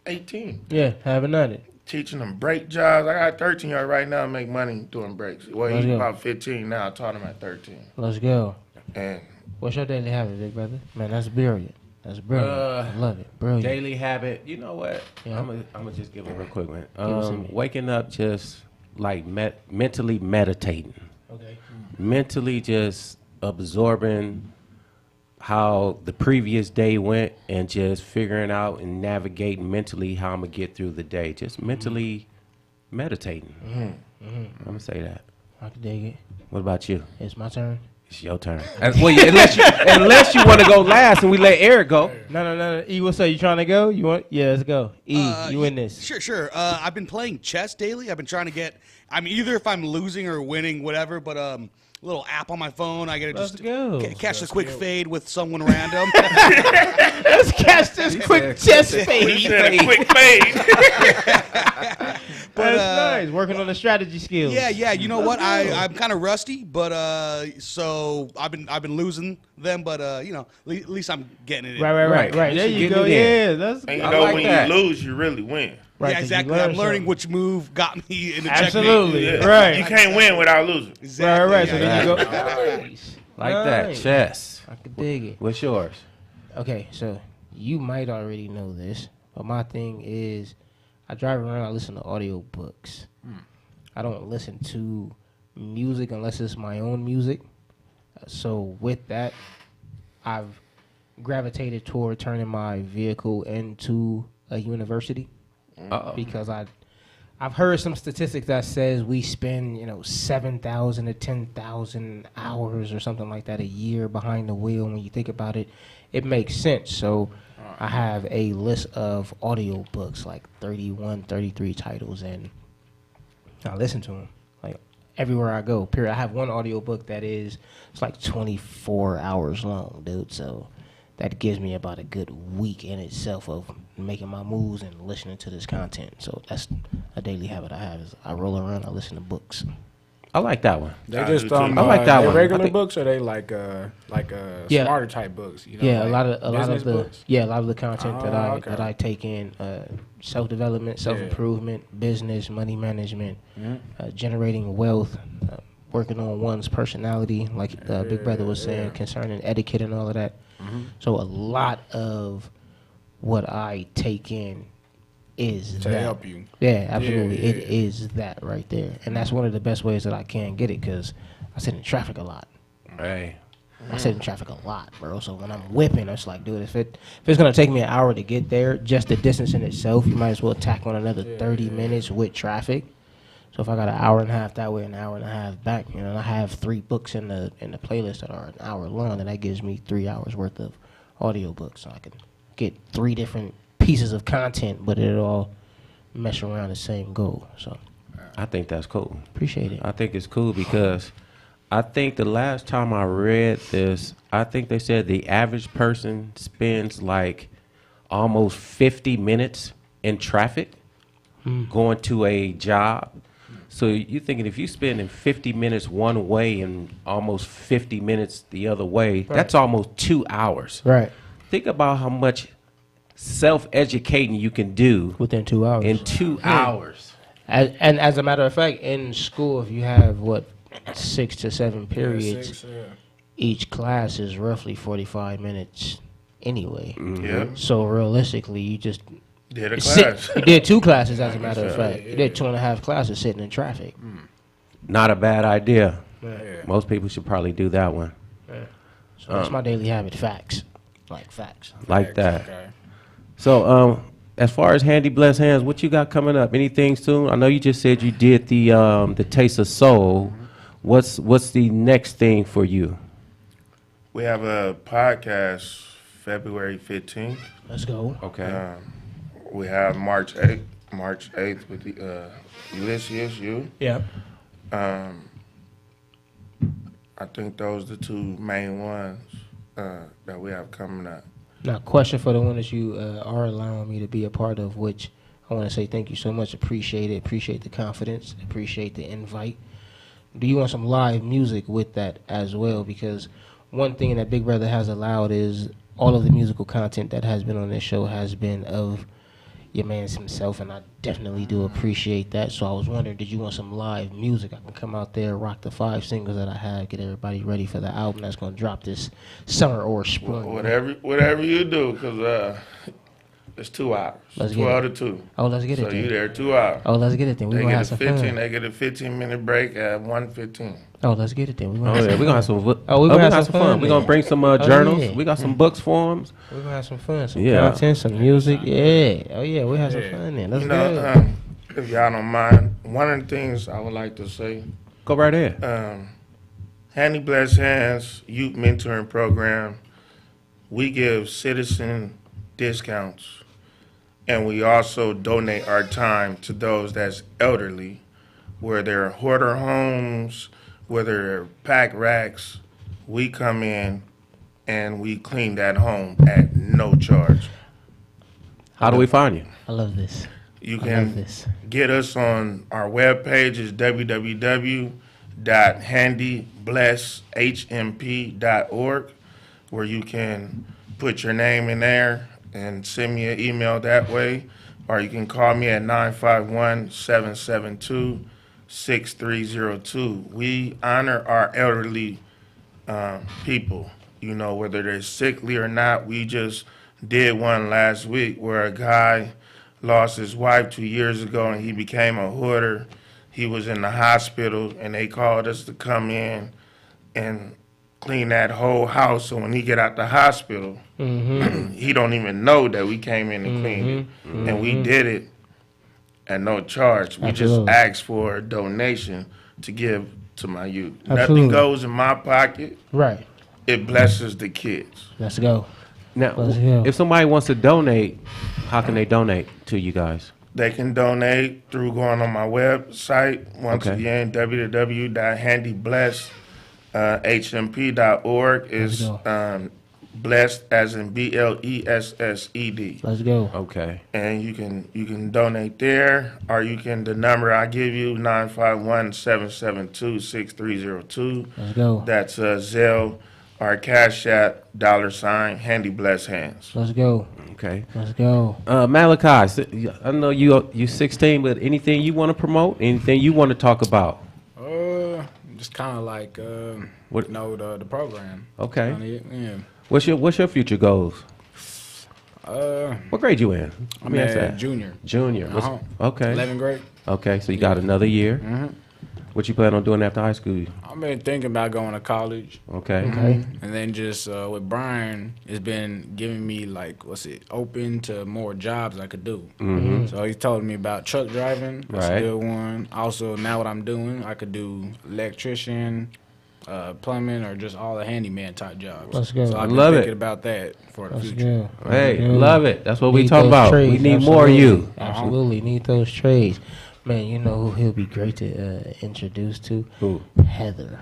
F: 18.
E: Yeah, haven't done it.
F: Teaching them brake jobs. I got a 13-year-old right now make money doing brakes. Well, he's
E: Yeah.
F: about 15 now. I taught him at 13.
E: Let's go.
F: And
E: What's your daily habit, big brother? Man, that's brilliant. That's brilliant. I love it. Brilliant.
D: Daily habit. You know what?
E: Yeah.
D: I'm gonna just give it a real quick one.
E: us a minute.
D: Waking up just like mentally meditating.
E: Okay.
D: Mentally just absorbing how the previous day went and just figuring out and navigating mentally how I'm gonna get through the day. Just mentally meditating. I'm gonna say that.
E: I can dig it.
D: What about you?
E: It's my turn.
D: It's your turn. Unless you want to go last and we let Eric go.
E: No. E, what's up? You trying to go? You want? Yeah, let's go. E, you in this?
H: Sure. I've been playing chess daily. I've been trying to get. I mean, either if I'm losing or winning, whatever. But little app on my phone. I gotta
E: Let's
H: just
E: go.
H: catch a quick fade with someone random.
E: Let's catch this quick chest
F: he
E: fade.
F: said a quick fade.
H: But,
E: That's nice. Working on the strategy skills.
H: Yeah. You know what? I'm kind of rusty, but so I've been losing them, but you know, at least I'm getting it. in.
E: Right.
D: Right.
E: There
D: You
E: you
D: should
E: go.
D: get it
E: Yeah,
D: in.
E: that's
F: And you
D: I
F: know,
D: like
F: when
D: that.
F: you lose, you really win.
E: right.
H: Yeah,
E: 'cause you
H: exactly.
E: learn
H: I'm learning
E: something.
H: which move got me in the
E: Absolutely.
H: checkmate.
F: Yeah.
E: Right.
F: You can't win without losing.
H: Exactly.
E: Right. So
H: yeah,
E: then you go.
H: yeah.
E: Nice.
D: Like that.
E: Nice.
D: Chess.
E: I can dig it.
D: What's yours?
E: Okay, so you might already know this, but my thing is I drive around, I listen to audiobooks. I don't listen to music unless it's my own music. So with that, I've gravitated toward turning my vehicle into a university because I've heard some statistics that says we spend 7,000 to 10,000 hours or something like that a year behind the wheel. When you think about it, it makes sense. So I have a list of audiobooks, like 31, 33 titles, and I listen to them like everywhere I go. Period. I have one audiobook that it's like 24 hours long, dude. So that gives me about a good week in itself of making my moves and listening to this content. So that's a daily habit I have. Is I roll around, I listen to books.
D: I like that one.
G: They
F: I
G: just
F: do too.
D: I like that
G: they
D: one. I
G: regular
D: think-
G: books, or they like
E: Yeah.
G: smarter type books. You know,
E: Yeah,
G: like
E: a lot of
G: business
E: the
G: books?
E: a lot of the content that I
G: okay.
E: that I take in, self development, self improvement, business, money management, generating wealth, working on one's personality, like Big Brother was saying, concerning etiquette and all of that. So a lot of what I take in is
G: To
E: that.
G: help you.
E: Yeah, absolutely.
G: Yeah.
E: It is that right there, and that's one of the best ways that I can get it because I sit in traffic a lot.
D: Hey.
E: I sit in traffic a lot, bro. So when I'm whipping, it's like, dude, if it's gonna take me an hour to get there, just the distance in itself, you might as well tack on another 30 minutes with traffic. So if I got an hour and a half that way, an hour and a half back, and I have 3 books in the playlist that are an hour long, then that gives me 3 hours worth of audiobooks. So I can get 3 different pieces of content, but it all mesh around the same goal. So
D: I think that's cool.
E: appreciate it.
D: I think it's cool because I think the last time I read this, I think they said the average person spends like almost 50 minutes in traffic going to a job. So you're thinking if you're spending 50 minutes one way and almost 50 minutes the other way, that's almost 2 hours.
E: Right.
D: Think about how much self-educating you can do
E: Within 2 hours.
D: in 2 hours.
E: And as a matter of fact, in school, if you have 6 to 7 periods, each class is roughly 45 minutes anyway.
F: Yeah.
E: So realistically, you just
F: Did a class.
E: you did 2 classes, as a matter of fact. You did 2.5 classes sitting in traffic.
D: Not a bad idea. Most people should probably do that one.
E: So that's my daily habit. Facts. Like facts.
D: Like that.
G: Okay.
D: So, as far as Handy Blessed Hands, what you got coming up? Anything soon? I know you just said you did the Taste of Soul. What's the next thing for you?
F: We have a podcast February 15th.
E: Let's go.
D: Okay.
F: We have March 8th with the Ulysses U.
E: Yep.
F: I think those are the 2 main ones that we have coming up.
E: Now, question for the one that you are allowing me to be a part of, which I want to say thank you so much. Appreciate it. Appreciate the confidence. Appreciate the invite. Do you want some live music with that as well? Because one thing that Big Brother has allowed is all of the musical content that has been on this show has been of your man himself, and I definitely do appreciate that. So I was wondering, did you want some live music? I can come out there, rock the 5 singles that I have, get everybody ready for the album that's going to drop this summer or spring.
F: Whatever you do, because it's 2 hours.
E: Let's get
F: 12
E: it.
F: to 2.
E: Oh, let's get it
F: So
E: then.
F: you there 2 hours.
E: Oh, let's get it then. We're
F: They
E: going to
F: get
E: have
F: a
E: some
F: 15.
E: fun.
F: They get a 15-minute break at 1:15.
E: Oh, let's get it then.
D: Oh yeah, we're gonna have some.
E: Oh, we gonna have some fun
D: We're gonna
E: then.
D: bring some
E: Oh,
D: journals.
E: yeah.
D: We got some books for them.
E: We're going to have some fun. Some
D: Yeah.
E: content, some music. Yeah. Oh, yeah. We'll have some fun then. Let's
F: You
E: go.
F: know, if y'all don't mind, one of the things I would like to say,
D: Go right ahead.
F: Handy Blessed Hands Youth Mentoring Program, we give citizen discounts, and we also donate our time to those that's elderly, where they're hoarder homes, whether they're pack racks. We come in and we clean that home at no charge.
D: How do we find you?
E: I love this.
F: You
E: I love
F: can
E: this.
F: get us on our webpage is www.handyblesshmp.org, where you can put your name in there and send me an email that way, or you can call me at 951-772-6302. We honor our elderly people, you know, whether they're sickly or not. We just did one last week where a guy lost his wife 2 years ago and he became a hoarder. He was in the hospital and they called us to come in and clean that whole house. So when he get out the hospital, he don't even know that we came in and cleaned it. And we did it at no charge. We
E: Absolutely.
F: just asked for a donation to give to my youth.
E: Absolutely.
F: Nothing goes in my pocket.
E: Right.
F: It blesses the kids.
E: Let's go.
D: Now,
E: Let's go.
D: if somebody wants to donate, how can they donate to you guys?
F: They can through going on my website. Once
D: Okay.
F: again, www.handyblesshmp.org is blessed as in BLESSED.
E: Let's go.
D: Okay.
F: And you can donate there, or you can, the number I give you, 951-772-6302.
E: Let's go.
F: That's Zelle or Cash App, $ Handy Blessed Hands.
E: Let's go.
D: Okay.
E: Let's go.
D: Malachi, I know you 16, but anything you want to promote? Anything you want to talk about?
G: Just kind of like
D: What-
G: you know, the program.
D: Okay.
G: Yeah.
D: What's your future goals? What grade you in?
G: I'm a junior.
D: Junior. Okay.
G: 11th grade.
D: Okay, so you got another year. What you plan on doing after high school?
G: I've been thinking about going to college.
D: Okay.
E: Okay.
G: And then just with Brian, it's been giving me like, open to more jobs I could do. So he told me about truck driving. That's
D: Right.
G: a good one. Also, now what I'm doing, I could do electrician, plumbing, or just all the handyman type jobs.
E: Let's go.
G: So I've been
D: Love it.
G: thinking about that for the
E: Let's
G: future.
E: go.
D: Hey,
E: Let's go.
D: love it. That's what we
E: Need
D: talking
E: those
D: about.
E: trades,
D: We need more of
E: absolutely.
D: you.
E: Absolutely. Need those trades. Man, you know who he'll be great to introduce to?
D: Who?
E: Heather.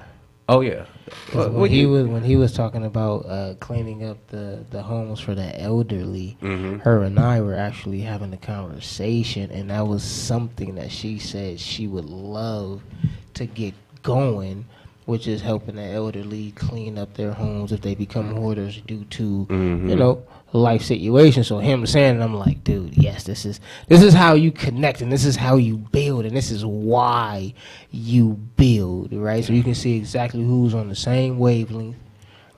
D: Oh yeah.
E: When he was talking about cleaning up the homes for the elderly, her and I were actually having a conversation, and that was something that she said she would love to get going, which is helping the elderly clean up their homes if they become hoarders due to life situation. So him saying it, I'm like, dude, yes, this is how you connect, and this is how you build, and this is why you build, right? So you can see exactly who's on the same wavelength,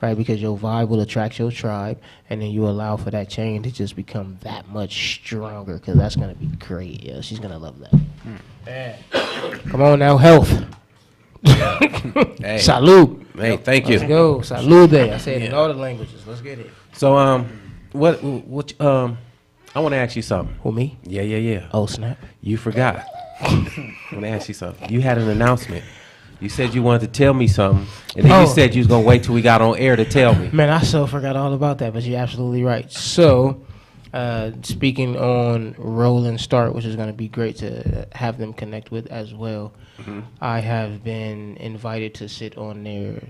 E: right? Because your vibe will attract your tribe, and then you allow for that chain to just become that much stronger, because that's gonna be great. Yeah, she's gonna love that. Yeah. Come on now, health.
D: Hey.
E: Salud.
D: Hey, thank you.
E: Let's go. Salud. I say it in all the languages. Let's get it.
D: So what I want to ask you something.
E: Who, me?
D: Yeah.
E: Oh, snap.
D: You forgot. I want to ask you something. You had an announcement. You said you wanted to tell me something, and then you said you was gonna wait till we got on air to tell me.
E: Man, I so forgot all about that, but you're absolutely right. So, speaking on Roll and Start, which is going to be great to have them connect with as well, I have been invited to sit on their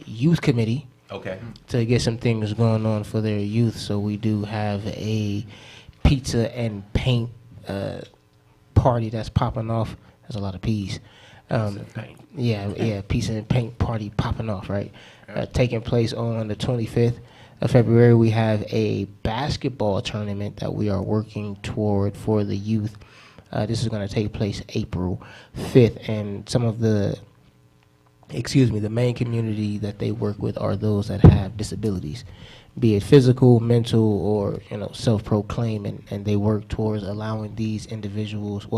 E: youth committee.
D: Okay.
E: To get some things going on for their youth. So we do have a pizza and paint party that's popping off. That's a lot of P's. Pizza and paint party popping off, right? Taking place on the 25th of February. We have a basketball tournament that we are working toward for the youth. This is going to take place April 5th, and some of the main community that they work with are those that have disabilities, be it physical, mental, or self-proclaimed, and they work towards allowing these individuals,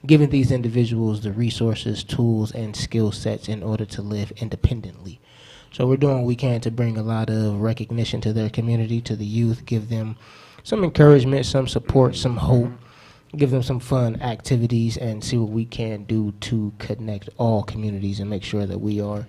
E: giving these individuals the resources, tools, and skill sets in order to live independently. So we're doing what we can to bring a lot of recognition to their community, to the youth, give them some encouragement, some support, some hope, give them some fun activities, and see what we can do to connect all communities and make sure that we are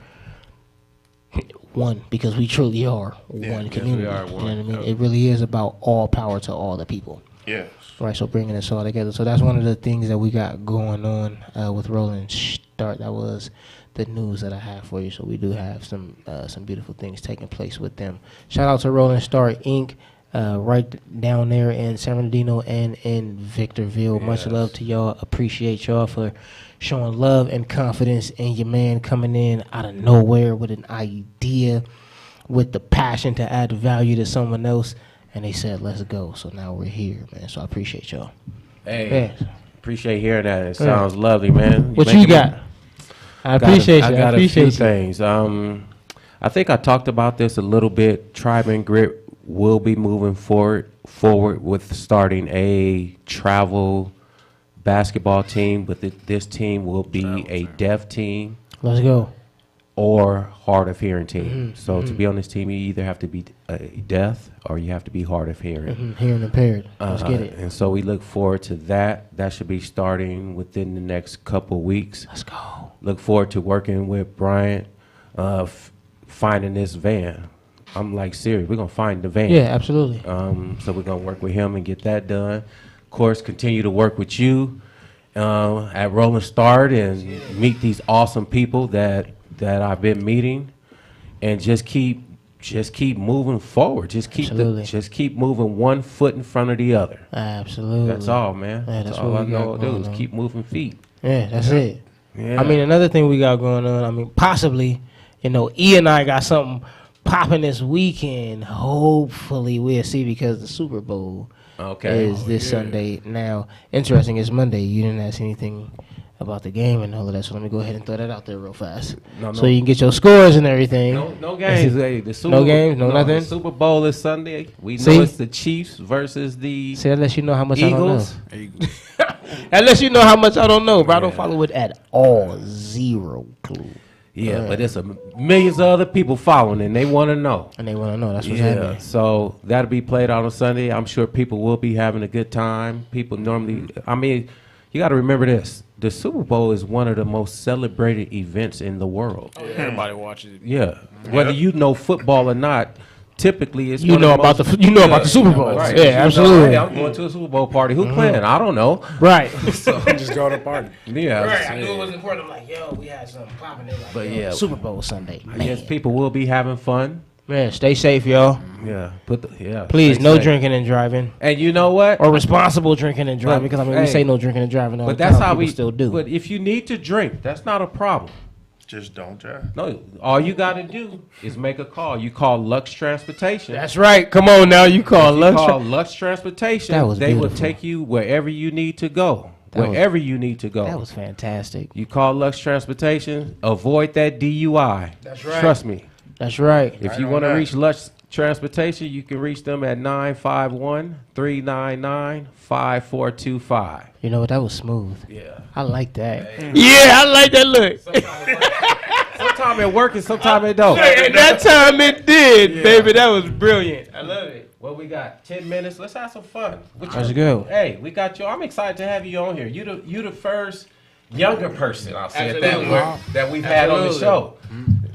E: one, because we truly are one community.
D: We are one.
E: You know what I mean? It really is about all power to all the people.
F: Yes.
E: Right, so bringing us all together. So that's one of the things that we got going on with Rolling Start. That was the news that I have for you. So we do have some beautiful things taking place with them. Shout out to Rolling Start Inc. Right down there in San Bernardino and in Victorville. Yes. Much love to y'all. Appreciate y'all for showing love and confidence in your man coming in out of nowhere with an idea, with the passion to add value to someone else. And they said, let's go. So now we're here, man. So I appreciate y'all.
D: Hey, appreciate hearing that. It sounds lovely, man.
E: What you got? I appreciate you.
D: I got a few things. I think I talked about this a little bit. Tribe and Grit will be moving forward with starting a travel basketball team, but this team will be a deaf team.
E: Let's go.
D: Or hard of hearing team. So to be on this team, you either have to be deaf or you have to be hard of hearing.
E: Hearing impaired. Let's get it.
D: And so we look forward to that. That should be starting within the next couple weeks.
E: Let's go.
D: Look forward to working with Bryant, finding this van. I'm like, serious, we're going to find the van.
E: Yeah, absolutely.
D: So we're going to work with him and get that done. Of course, continue to work with you at Rolling Start and meet these awesome people that I've been meeting, and just keep moving forward. Just keep moving one foot in front of the other.
E: Absolutely.
D: That's all, man.
E: Yeah,
D: that's all I know to do is keep moving feet.
E: Yeah, that's it.
D: Yeah.
E: I mean, another thing we got going on, I mean, possibly, E and I got something popping this weekend. Hopefully we'll see, because the Super Bowl is this Sunday. Now, interesting, it's Monday. You didn't ask anything about the game and all of that, so let me go ahead and throw that out there real fast. So you can get your scores and everything.
D: No games. Hey,
E: no games, nothing.
D: The Super Bowl is Sunday. We know it's the Chiefs versus the
E: that lets you know how much
D: Eagles.
E: I don't know. That lets you know how much I don't know, but I don't follow it at all. Zero clue.
D: Yeah, but there's millions of other people following, and they want to know.
E: That's what's happening.
D: So that'll be played out on Sunday. I'm sure people will be having a good time. People normally, I mean, you got to remember this. The Super Bowl is one of the most celebrated events in the world.
G: Everybody watches it.
D: Yeah. Whether you know football or not, typically it's
E: You
D: one of
E: know
D: the
E: about
D: most-
E: the Super Bowl.
D: Right.
E: Yeah,
D: You know,
E: absolutely.
D: hey, I'm going to a Super Bowl party. Who playing? I don't know.
E: Right.
G: Just go to the party.
D: Yeah.
E: Right, I knew it was important. I'm like, yo, we had something popping. They're like,
D: But
E: yo,
D: yeah.
E: Super Bowl Sunday.
D: I guess people will be having fun.
E: Man, stay safe, y'all.
D: Yeah.
E: Please,
D: stay
E: no
D: safe.
E: drinking and driving,
D: And you know what?
E: or responsible drinking and driving. Because I mean, we
D: hey,
E: say no drinking and driving all
D: But
E: the
D: that's
E: time.
D: how
E: People
D: we
E: still do.
D: But if you need to drink, that's not a problem.
F: Just don't drive.
D: No, all you got to do is make a call. You call Lux Transportation.
E: That's right. Come on now, you call
D: You
E: Lux.
D: call Lux Transportation.
E: That was
D: they will
E: beautiful.
D: take you wherever you need to go.
E: That
D: Wherever you need to go.
E: That was fantastic.
D: You call Lux Transportation. Avoid that DUI.
E: That's right.
D: Trust me.
E: That's right.
D: If
F: Right
D: you
F: on
D: want to
F: that.
D: reach Lux Transportation, you can reach them at 951-399-5425.
E: You know what? That was smooth.
D: Yeah.
E: I like that. Yeah, I like that look.
D: Sometimes it works and sometimes it don't.
E: And that time it did, baby. That was brilliant. I love it.
D: Well, we got 10 minutes. Let's have some fun.
E: Let's go.
D: Hey, we got you. I'm excited to have you on here. You the first younger person, I'll say it
E: Absolutely.
D: that we've had on the
E: Absolutely.
D: show.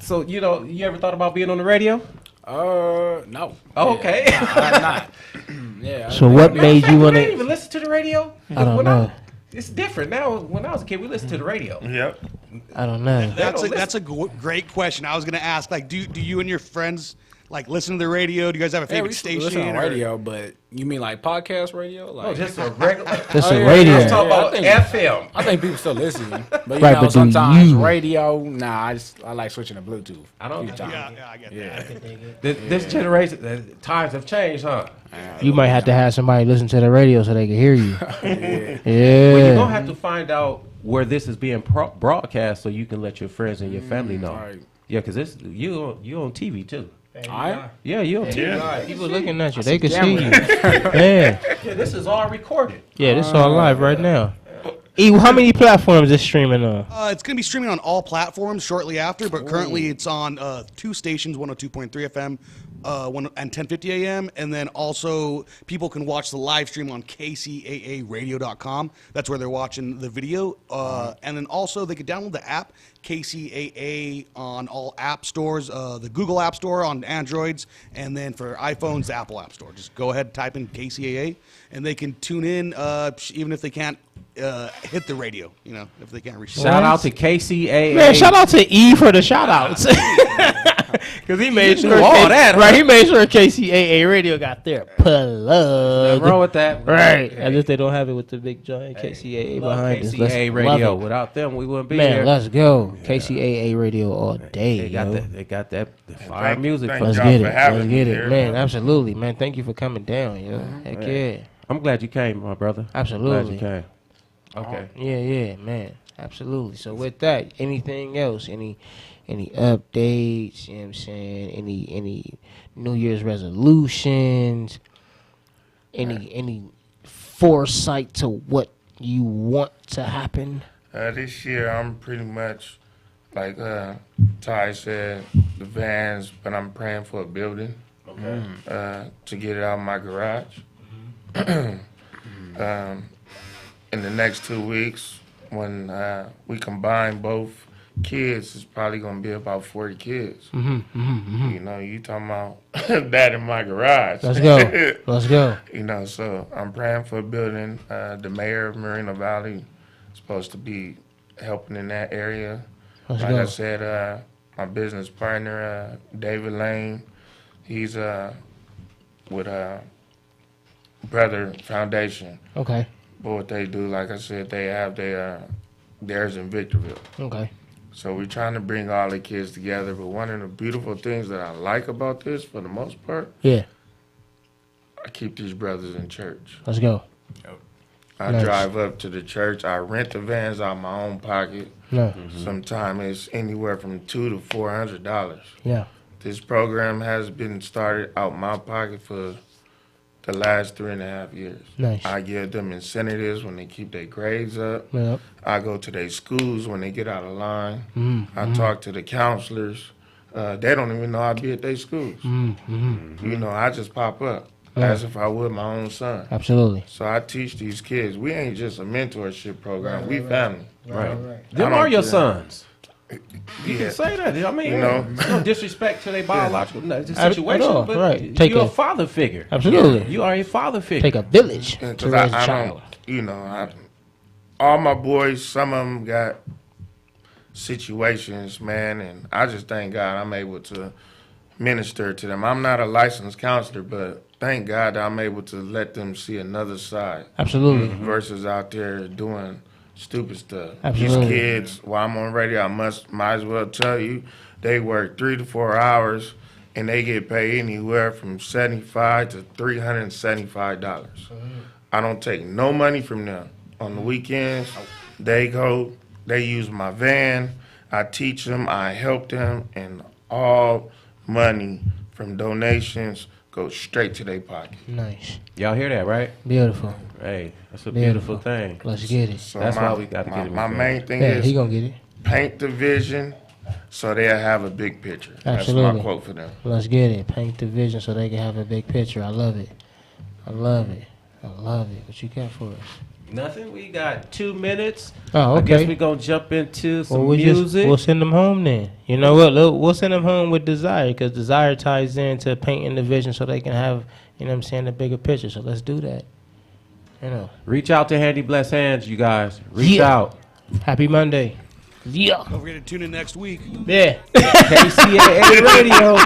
D: So, you ever thought about being on the radio?
G: No.
D: Oh, okay.
G: I'm not. Yeah.
E: So what made you
D: We
E: want
D: didn't
E: to?
D: even listen to the radio?
E: I don't
D: When
E: know.
D: It's different now. When I was a kid, we listened to the radio.
F: Yep.
E: I don't know.
H: That's a great question. I was gonna ask, like, do you and your friends like listen to the radio? Do you guys have a
G: Yeah,
H: favorite
G: we
H: station?
G: listen on
H: or-
G: radio, but you mean like podcast radio? Like,
D: Oh, just a regular.
E: Just a
G: yeah,
E: radio.
D: Let's talk about
G: I
D: FM.
G: I think people still listen, but you
E: Right,
G: know,
E: but do
G: sometimes
E: you?
G: radio. Nah, I like switching to Bluetooth.
D: I don't.
G: Few times.
H: Yeah, I get that.
D: This generation, times have changed, huh?
E: You might have to have somebody listen to the radio so they can hear you. Yeah.
D: Well, you're gonna have to find out where this is being broadcast so you can let your friends and your family know.
G: Right.
D: Yeah, because it's you on TV too.
G: I
D: Yeah, you on TV.
F: Yeah.
E: People looking at you, they can see you. Yeah.
D: Yeah, this is all recorded.
E: Yeah, this is all live right now. E, how many platforms is streaming on?
H: It's going to be streaming on all platforms shortly after, but currently it's on two stations, 102.3 FM and 1050 AM, and then also people can watch the live stream on kcaaradio.com. That's where they're watching the video. And then also they can download the app, KCAA, on all app stores, the Google App Store on Androids, and then for iPhones, the Apple App Store. Just go ahead and type in KCAA, and they can tune in even if they can't hit the radio, if they can't reach the
D: Shout out to KCAA.
E: Man, shout out to E for the shout outs. Because he made sure
D: all that, huh?
E: right. He made sure KCAA radio got their plug.
D: Nothing wrong with that.
E: Right. As if they don't have it with the big giant KCAA
D: Love
E: behind us.
D: KCAA
E: Let's
D: radio.
E: love it.
D: Without them, we wouldn't be
E: Man,
D: here.
E: let's go. KCAA radio all day.
D: They got
E: yo.
D: that. They got that fire
F: Thank-
D: music.
F: thank
D: for
E: Let's
F: y'all
E: get
F: for
E: it.
F: having
E: Let's
F: me
E: get
F: here,
E: it. Man,
F: bro.
E: absolutely. Man, thank you for coming down, yo. Heck yeah.
D: I'm glad you came, my brother.
E: Absolutely.
D: Glad you came. Okay.
E: Yeah, man. Absolutely. So with that, anything else? Any updates, you know what I'm saying? Any New Year's resolutions? Any foresight to what you want to happen?
F: This year, I'm pretty much, like Ty said, the vans, but I'm praying for a building to get it out of my garage. In the next 2 weeks, when we combine both kids, it's probably going to be about 40 kids. You talking about that in my garage.
E: Let's go. Let's go.
F: So I'm praying for a building. The mayor of Moreno Valley is supposed to be helping in that area.
E: Let's
F: Like
E: go.
F: I said, my business partner, David Lane, he's with Brother Foundation.
E: Okay.
F: But what they do, like I said, they have theirs in Victorville.
E: Okay.
F: So we're trying to bring all the kids together. But one of the beautiful things that I like about this, for the most part,
E: Yeah.
F: I keep these brothers in church.
E: Let's go.
F: I
E: Nice.
F: drive up to the church. I rent the vans out of my own pocket.
E: No.
F: Sometimes it's anywhere from $200 to $400.
E: Yeah.
F: This program has been started out my pocket for the last 3.5 years.
E: Nice.
F: I give them incentives when they keep their grades up.
E: Yep.
F: I go to their schools when they get out of line.
E: Mm-hmm.
F: I talk to the counselors. They don't even know I be at their schools.
E: Mm-hmm.
F: I just pop up as if I would my own son.
E: Absolutely.
F: So I teach these kids. We ain't just a mentorship program. We family.
D: Right.
F: I
D: Them
F: don't
D: are your
F: care.
D: sons. You can say that. I mean,
F: You know?
D: no disrespect to their biological
E: At
D: situation,
E: all,
D: but
E: right. Take
D: you're a
E: a-
D: father figure.
E: Absolutely.
D: You are a father figure.
E: Take a village to
F: Because
E: raise a
F: I
E: child.
F: don't, you know, all my boys, some of them got situations, man, and I just thank God I'm able to minister to them. I'm not a licensed counselor, but thank God that I'm able to let them see another side
E: Absolutely.
F: versus out there doing stupid stuff.
E: Absolutely.
F: These kids, while I'm on radio, I might as well tell you, they work 3 to 4 hours and they get paid anywhere from $75 to $375. I don't take no money from them. On the weekends, they use my van, I teach them, I help them, and all money from donations goes straight to their pocket.
E: Nice.
D: Y'all hear that, right?
E: Beautiful.
D: Hey, that's a beautiful thing.
E: Let's get it.
F: So
D: That's why we gotta get him
F: My
D: involved.
F: main thing
E: Yeah,
F: is
E: he gonna get it.
F: paint the vision so they'll have a big picture. That's
E: Absolutely.
F: my quote for them.
E: Let's get it. Paint the vision so they can have a big picture. I love it. I love it. I love it. What you got for us?
D: Nothing. We got 2 minutes.
E: Oh,
D: I guess
E: okay.
D: we're gonna jump into some
E: Well,
D: music.
E: we'll send them home then. You know what? Look, we'll send them home with desire because desire ties into painting the vision so they can have, you know what I'm saying, the bigger picture. So let's do that. You know.
D: Reach out to Handy Blessed Hands, you guys. Reach
E: Yeah.
D: out.
E: Happy Monday. Yeah.
H: Don't forget to tune in next week.
E: Yeah.
D: KCAA Radio.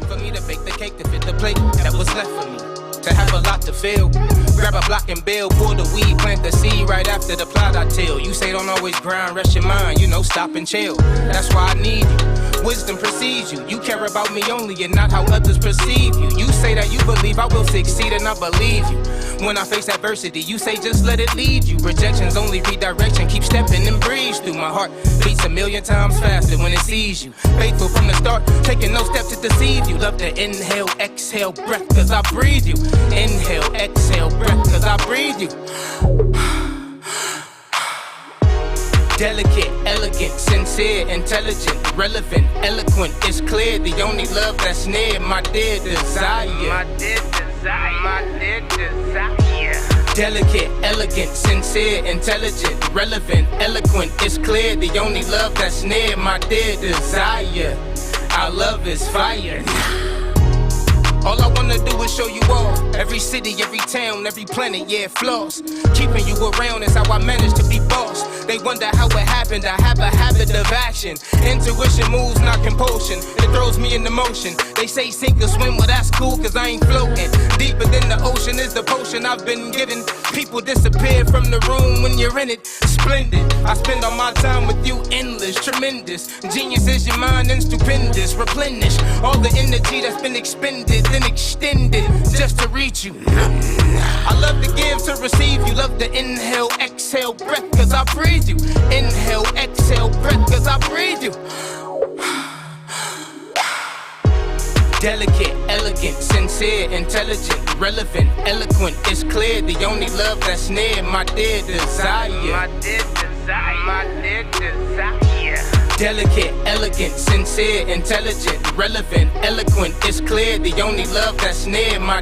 B: For me to bake the cake to fit the plate that was left for me. To have a lot to fill. Grab a block and build, pour the weed, plant the seed right after the plot I till. You say don't always grind, rest your mind, you know, stop and chill. That's why I need you. Wisdom precedes you. You care about me only and not how others perceive you. You say that you believe I will succeed and I believe you. When I face adversity, you say just let it lead you. Rejection's only redirection, keep stepping and breeze through. My heart beats 1,000,000 times faster when it sees you. Faithful from the start, taking no steps to deceive you. Love to inhale, exhale, breath, cause I breathe you. Inhale, exhale, breath, cause I breathe you. Delicate, elegant, sincere, intelligent, relevant, eloquent, it's clear. The only love that's near, my dear desire. My dear desire. My dear desire. Delicate, elegant, sincere, intelligent, relevant, eloquent, it's clear. The only love that's near, my dear desire. Our love is fire. All I wanna do is show you all. Every city, every town, every planet, yeah, flaws. Keeping you around is how I managed to be boss. They wonder how it happened, I have a habit of action. Intuition moves, not compulsion. It throws me into motion. They say sink or swim, well that's cool, cause I ain't floating. Deeper than the ocean is the potion I've been given. People disappear from the room when you're in it. Splendid, I spend all my time with you, endless, tremendous. Genius is your mind and stupendous. Replenish all the energy that's been expended, then extended just to reach you. I love to give to receive you. Love to inhale, exhale, breath, cause I breathe you. Inhale, exhale, breath, cause I breathe you. Delicate, elegant, sincere, intelligent, relevant, eloquent, it's clear. The only love that's near, my dear desire. My dear desire. My dear desire. Delicate, elegant, sincere, intelligent, relevant, eloquent, it's clear. The only love that's near, my